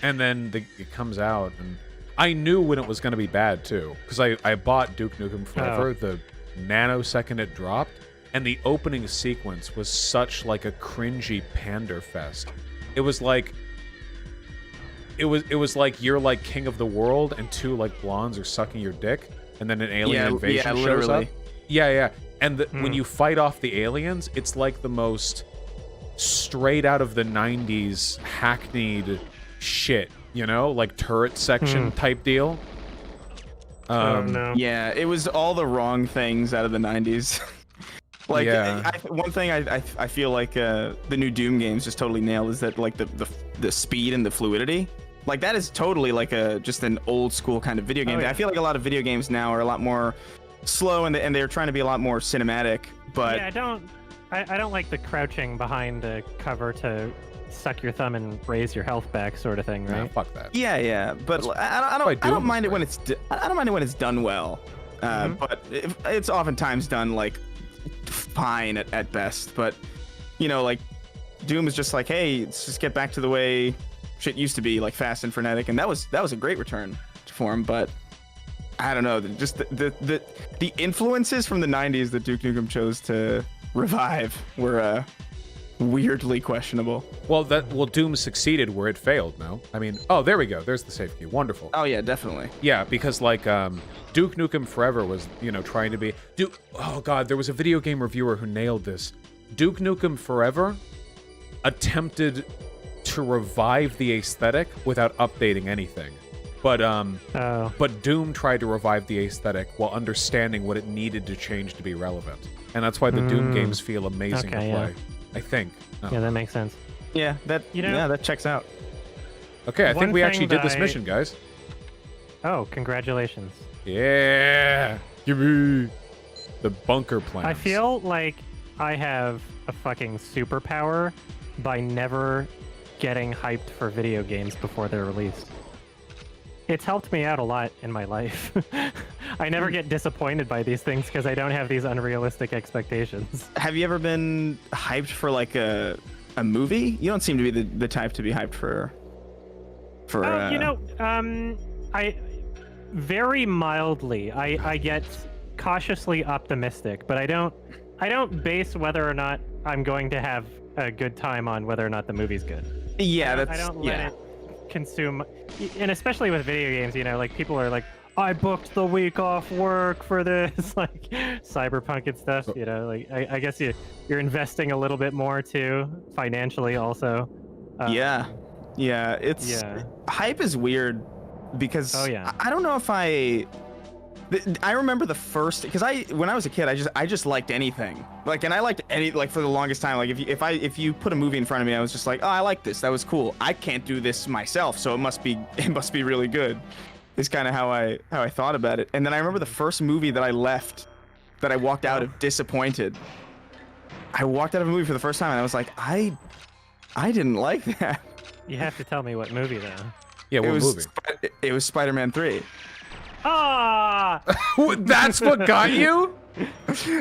Speaker 2: And then it comes out, and I knew when it was going to be bad too, because I bought Duke Nukem Forever the nanosecond it dropped, and the opening sequence was such like a cringy pander fest. It was like it was like you're like king of the world, and two like blondes are sucking your dick, and then an alien invasion shows
Speaker 3: literally.
Speaker 2: up. Yeah. And when you fight off the aliens, it's like the most straight out of the 90s hackneyed shit, you know? Like turret section type deal.
Speaker 1: Oh, no.
Speaker 3: Yeah, it was all the wrong things out of the 90s. Like,
Speaker 2: Yeah.
Speaker 3: one thing I feel like the new Doom games just totally nailed is that, like, the speed and the fluidity. Like, that is totally, like, just an old school kind of video game.
Speaker 1: yeah.
Speaker 3: I feel like a lot of video games now are a lot more slow, and they're trying to be a lot more cinematic, but...
Speaker 1: Yeah, I don't like the crouching behind the cover to suck your thumb and raise your health back sort of thing, right?
Speaker 2: Nah, fuck that.
Speaker 3: Yeah, but I don't mind it when it's I don't mind it when it's done well, but it's oftentimes done like fine at best. But you know, like Doom is just like, hey, let's just get back to the way shit used to be, like fast and frenetic, and that was a great return for him. But I don't know, just the influences from the 90s that Duke Nukem chose to revive were weirdly questionable.
Speaker 2: Well, Doom succeeded where it failed, no? I mean, oh, there we go. There's the save key. Wonderful.
Speaker 3: Oh yeah, definitely.
Speaker 2: Yeah, because like Duke Nukem Forever was, you know, trying to be oh god, there was a video game reviewer who nailed this. Duke Nukem Forever attempted to revive the aesthetic without updating anything. But Doom tried to revive the aesthetic while understanding what it needed to change to be relevant. And that's why the Doom games feel amazing to play.
Speaker 1: Yeah.
Speaker 2: I think. Oh.
Speaker 1: Yeah, that makes sense.
Speaker 3: Yeah, that checks out.
Speaker 2: Okay, I think
Speaker 1: One
Speaker 2: we
Speaker 1: thing
Speaker 2: actually did
Speaker 1: that
Speaker 2: this
Speaker 1: I-
Speaker 2: mission, guys.
Speaker 1: Oh, congratulations.
Speaker 2: Yeah! Give me the bunker plans.
Speaker 1: I feel like I have a fucking superpower by never getting hyped for video games before they're released. It's helped me out a lot in my life. I never get disappointed by these things because I don't have these unrealistic expectations.
Speaker 3: Have you ever been hyped for like a movie? You don't seem to be the type to be hyped for.
Speaker 1: You know, I very mildly. I get cautiously optimistic, but I don't base whether or not I'm going to have a good time on whether or not the movie's good.
Speaker 3: Yeah,
Speaker 1: I don't let it consume, and especially with video games, you know, like people are like, I booked the week off work for this, like Cyberpunk and stuff, you know, like I guess you're investing a little bit more too, financially also.
Speaker 3: Hype is weird because I don't know if I remember the first, because when I was a kid, I just liked anything, like, and I liked for the longest time, like if you put a movie in front of me, I was just like, oh, I like this, that was cool. I can't do this myself, so it must be really good. Is kind of how I thought about it. And then I remember the first movie that I walked out of disappointed. I walked out of a movie for the first time and I was like, I didn't like that.
Speaker 1: You have to tell me what movie though.
Speaker 2: Yeah, what movie?
Speaker 3: It was Spider-Man 3.
Speaker 1: Ah!
Speaker 2: That's what got you?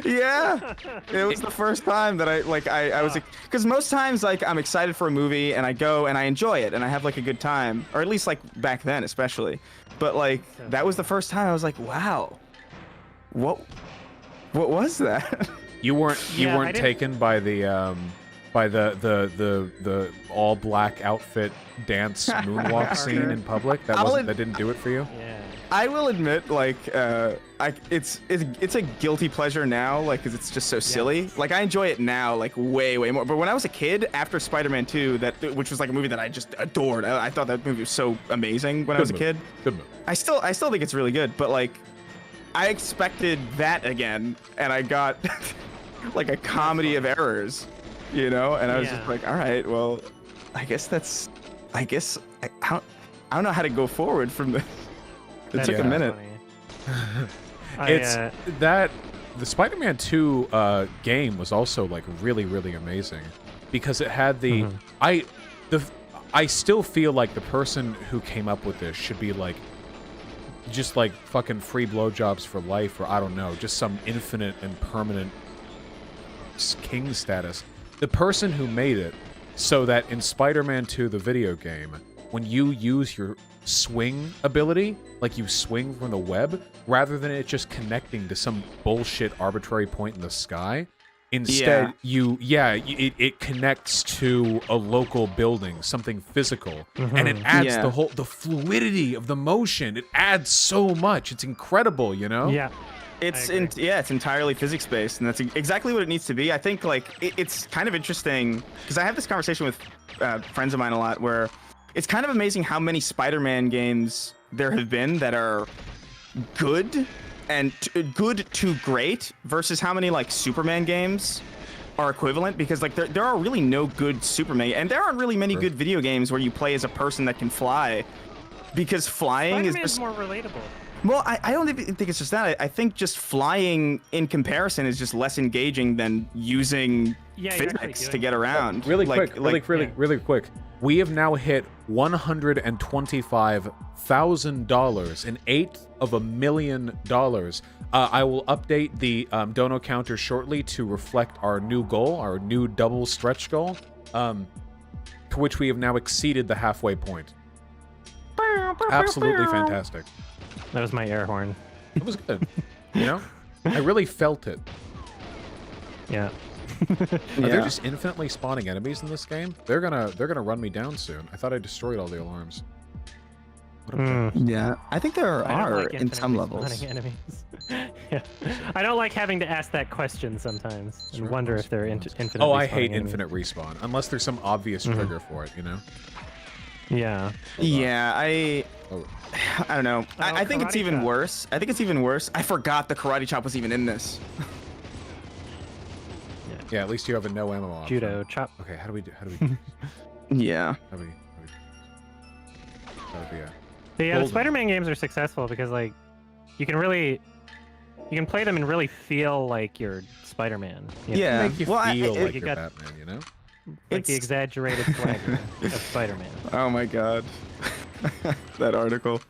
Speaker 3: Yeah, it was the first time that I was, because most times, like, I'm excited for a movie and I go and I enjoy it and I have like a good time, or at least like back then especially. But like that was the first time I was like, wow, what was that?
Speaker 2: You weren't taken by the all black outfit dance moonwalk scene in public? That didn't do it for you?
Speaker 1: Yeah.
Speaker 3: I will admit, like, it's a guilty pleasure now, like, because it's just so silly. Like, I enjoy it now, like, way more. But when I was a kid, after Spider-Man 2, which was like a movie that I just adored, I thought that movie was so amazing when I was a kid.
Speaker 2: Good movie.
Speaker 3: I still think it's really good, but like, I expected that again, and I got like a comedy of errors, you know. And I was just like, all right, well, I don't know how to go forward from this. It took a minute.
Speaker 2: The Spider-Man 2 game was also like really amazing because it had the I still feel like the person who came up with this should be like just like fucking free blowjobs for life, or I don't know, just some infinite and permanent king status. The person who made it so that in Spider-Man 2 the video game, when you use your swing ability, like you swing from the web, rather than it just connecting to some bullshit arbitrary point in the sky, instead it connects to a local building, something physical, and it adds the fluidity of the motion. It adds so much. It's incredible, you know?
Speaker 3: Yeah. It's entirely physics based, and that's exactly what it needs to be. I think like it's kind of interesting because I have this conversation with friends of mine a lot where it's kind of amazing how many Spider-Man games there have been that are good and good to great versus how many like Superman games are equivalent, because like there are really no good Superman, and there aren't really many good video games where you play as a person that can fly, because flying is just
Speaker 1: more relatable.
Speaker 3: Well, I don't even think it's just that. I think just flying in comparison is just less engaging than using physics to get around.
Speaker 2: Really quick. We have now hit $125,000, an eighth of $1 million. I will update the dono counter shortly to reflect our new goal, our new double stretch goal, to which we have now exceeded the halfway point. Absolutely fantastic.
Speaker 1: That was my air horn.
Speaker 2: It was good. You know, I really felt it.
Speaker 1: Yeah.
Speaker 2: Are there just infinitely spawning enemies in this game? They're gonna run me down soon. I thought I destroyed all the alarms.
Speaker 3: Yeah, I think there are like in some levels.
Speaker 1: Enemies. Yeah. I don't like having to ask that question sometimes and wonder if they're infinite.
Speaker 2: Oh, I hate infinite respawn unless there's some obvious trigger for it. You know.
Speaker 1: Yeah.
Speaker 3: Yeah, I don't know. I think it's even worse. I forgot the karate chop was even in this.
Speaker 2: Yeah, at least you have a no ammo option.
Speaker 1: Judo chop.
Speaker 2: Okay, how do we do?
Speaker 3: Yeah.
Speaker 1: The Spider-Man games are successful because like you can play them and really feel like you're Spider-Man.
Speaker 3: Yeah.
Speaker 2: Make you feel like you're Batman, you know?
Speaker 1: Like the exaggerated swagger of Spider-Man.
Speaker 3: Oh my god. That article.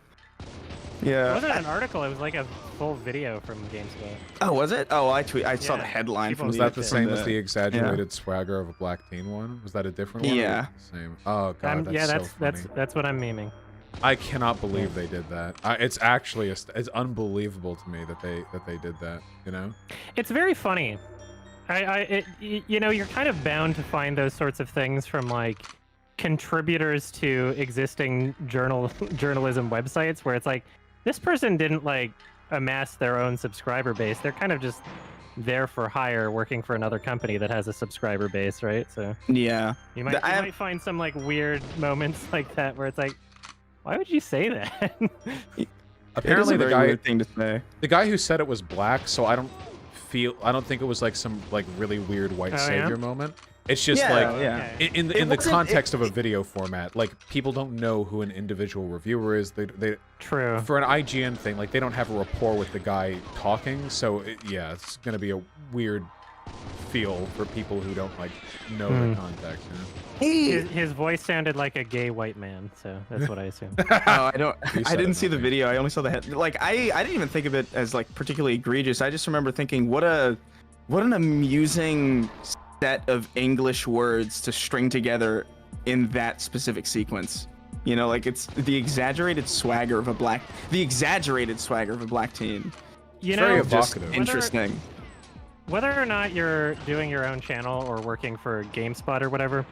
Speaker 3: Yeah.
Speaker 1: It wasn't an article, it was like a full video from GameSpot.
Speaker 3: Oh, was it? Oh, I saw the headline from
Speaker 2: Was that the same as the exaggerated swagger of a black teen one? Was that a different one?
Speaker 3: Yeah.
Speaker 2: Same. Oh god, that's so funny.
Speaker 1: That's what I'm memeing.
Speaker 2: I cannot believe they did that. It's actually it's unbelievable to me that they did that, you know?
Speaker 1: It's very funny. You know, you're kind of bound to find those sorts of things from like contributors to existing journalism websites where it's like, this person didn't like amass their own subscriber base. They're kind of just there for hire, working for another company that has a subscriber base, right? So
Speaker 3: yeah,
Speaker 1: you might find some like weird moments like that where it's like, why would you say that?
Speaker 2: Apparently,
Speaker 3: the guy weird thing to say.
Speaker 2: The guy who said it was black, so I don't think it was like some like really weird white savior moment. It's just in the context of a video format, like people don't know who an individual reviewer is. They
Speaker 1: True.
Speaker 2: For an IGN thing, like they don't have a rapport with the guy talking, so it's gonna be a weird feel for people who don't like know the context. You know?
Speaker 1: His voice sounded like a gay white man, so that's what I assume.
Speaker 3: I didn't see the video. I only saw the head. Like I didn't even think of it as like particularly egregious. I just remember thinking, what an amusing set of English words to string together in that specific sequence. You know, like it's the exaggerated swagger of a black teen.
Speaker 1: You
Speaker 2: know,
Speaker 1: know,
Speaker 2: just
Speaker 3: interesting.
Speaker 1: Whether or not you're doing your own channel or working for GameSpot or whatever,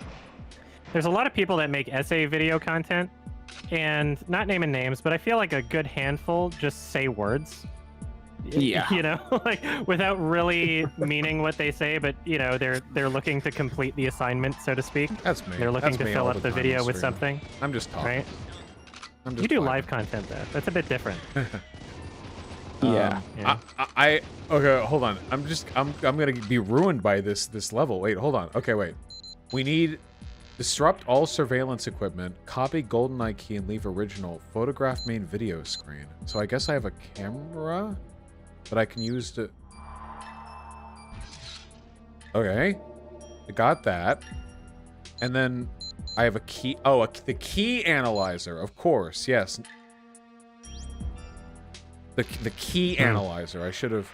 Speaker 1: there's a lot of people that make essay video content and not naming names, but I feel like a good handful just say words.
Speaker 3: Yeah.
Speaker 1: You know, like without really meaning what they say, but you know, they're looking to complete the assignment, so to speak.
Speaker 2: That's me.
Speaker 1: They're looking
Speaker 2: That's
Speaker 1: to
Speaker 2: me
Speaker 1: fill
Speaker 2: all
Speaker 1: up the
Speaker 2: time
Speaker 1: video
Speaker 2: on
Speaker 1: with
Speaker 2: stream.
Speaker 1: something,
Speaker 2: I'm just talking.
Speaker 1: right?
Speaker 2: I'm just
Speaker 1: You do
Speaker 2: vibing.
Speaker 1: live content though. That's a bit different.
Speaker 3: Yeah.
Speaker 1: Yeah.
Speaker 2: Okay, hold on. I'm gonna be ruined by this level. Wait, hold on. Okay, wait. We need disrupt all surveillance equipment, copy GoldenEye key and leave original, photograph main video screen. So I guess I have a camera that I can use to. Okay, I got that, and then I have a key. Oh, the key analyzer, of course. Yes. The key analyzer. I should have.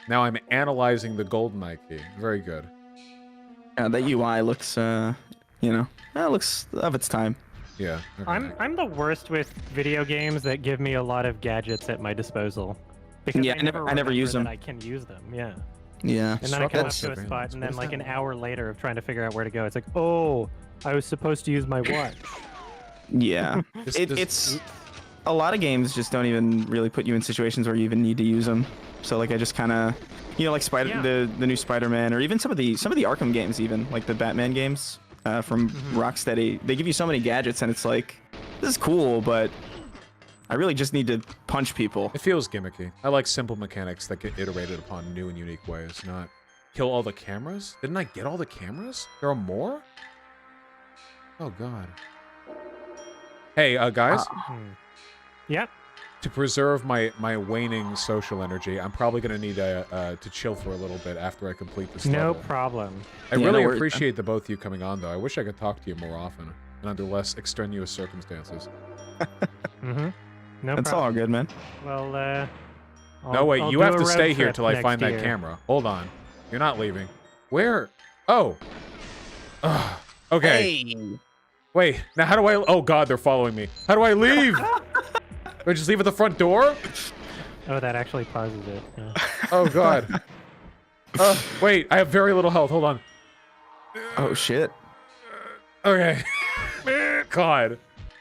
Speaker 2: Now I'm analyzing the GoldenEye key. Very good.
Speaker 3: Yeah, that UI looks, you know, that looks of its time.
Speaker 2: Yeah. Okay.
Speaker 1: I'm the worst with video games that give me a lot of gadgets at my disposal. Because
Speaker 3: Yeah, I never use
Speaker 1: remember
Speaker 3: them.
Speaker 1: that I can use them. Yeah.
Speaker 3: Yeah.
Speaker 1: And then I come up
Speaker 2: Disrupt
Speaker 1: to a spot,
Speaker 2: surveillance.
Speaker 1: and
Speaker 2: What
Speaker 1: then
Speaker 2: is
Speaker 1: like
Speaker 2: that?
Speaker 1: an hour later of trying to figure out where to go, it's like, oh, I was supposed to use my watch.
Speaker 3: Yeah. It's a lot of games just don't even really put you in situations where you even need to use them. So like I just kind of, you know, like
Speaker 1: Yeah.
Speaker 3: the new Spider-Man, or even some of the Arkham games, even like the Batman games from Rocksteady. They give you so many gadgets, and it's like, this is cool, but I really just need to punch people.
Speaker 2: It feels gimmicky. I like simple mechanics that get iterated upon new and unique ways, not kill all the cameras. Didn't I get all the cameras? There are more? Oh god. Hey, guys,
Speaker 1: Yep.
Speaker 2: to preserve my waning social energy, I'm probably gonna need to chill for a little bit after I complete this
Speaker 1: No
Speaker 2: level.
Speaker 1: problem.
Speaker 2: I
Speaker 3: Yeah,
Speaker 2: really
Speaker 3: no worries,
Speaker 2: appreciate the both of you coming on, though. I wish I could talk to you more often and under less extraneous circumstances.
Speaker 1: Mm-hmm. No
Speaker 3: It's
Speaker 1: problem.
Speaker 3: all good, man.
Speaker 1: Well,
Speaker 2: No, wait,
Speaker 1: I'll
Speaker 2: you
Speaker 1: do
Speaker 2: have
Speaker 1: a
Speaker 2: to
Speaker 1: road
Speaker 2: stay here
Speaker 1: trip
Speaker 2: till I
Speaker 1: next
Speaker 2: find that
Speaker 1: year.
Speaker 2: camera. Hold on. You're not leaving. Where? Oh. Ugh. Okay.
Speaker 3: Hey.
Speaker 2: Wait, now how do I... Oh, God, they're following me. How do I leave? Do I just leave at the front door?
Speaker 1: Oh, that actually pauses it. Yeah.
Speaker 2: Oh, God. Wait, I have very little health. Hold on.
Speaker 3: Oh shit.
Speaker 2: Okay. God.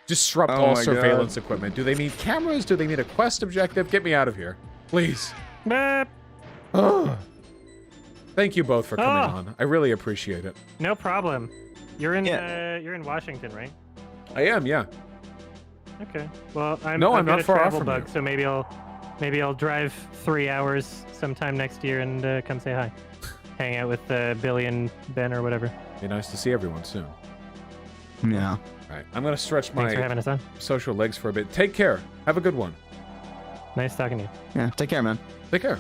Speaker 2: Disrupt
Speaker 3: Oh
Speaker 2: all
Speaker 3: my
Speaker 2: surveillance equipment. Do they need cameras? Do they need a quest objective? Get me out of here. Please.
Speaker 1: Beep.
Speaker 2: Thank you both for coming
Speaker 1: Oh.
Speaker 2: on. I really appreciate it.
Speaker 1: No problem. You're in
Speaker 3: Yeah.
Speaker 1: you're in Washington, right?
Speaker 2: I am, yeah.
Speaker 1: Okay. Well, I'm
Speaker 2: No,
Speaker 1: I've
Speaker 2: I'm
Speaker 1: got
Speaker 2: not
Speaker 1: a
Speaker 2: far off
Speaker 1: travel
Speaker 2: from
Speaker 1: bug,
Speaker 2: you.
Speaker 1: so maybe I'll drive 3 hours sometime next year and come say hi. Hang out with Billy and Ben or whatever.
Speaker 2: Be nice to see everyone soon.
Speaker 3: Yeah.
Speaker 2: All right, I'm gonna stretch
Speaker 1: Thanks for
Speaker 2: my
Speaker 1: having us on.
Speaker 2: social legs for a bit. Take care. Have a good one.
Speaker 1: Nice talking to you.
Speaker 3: Yeah. Take care, man.
Speaker 2: Take care.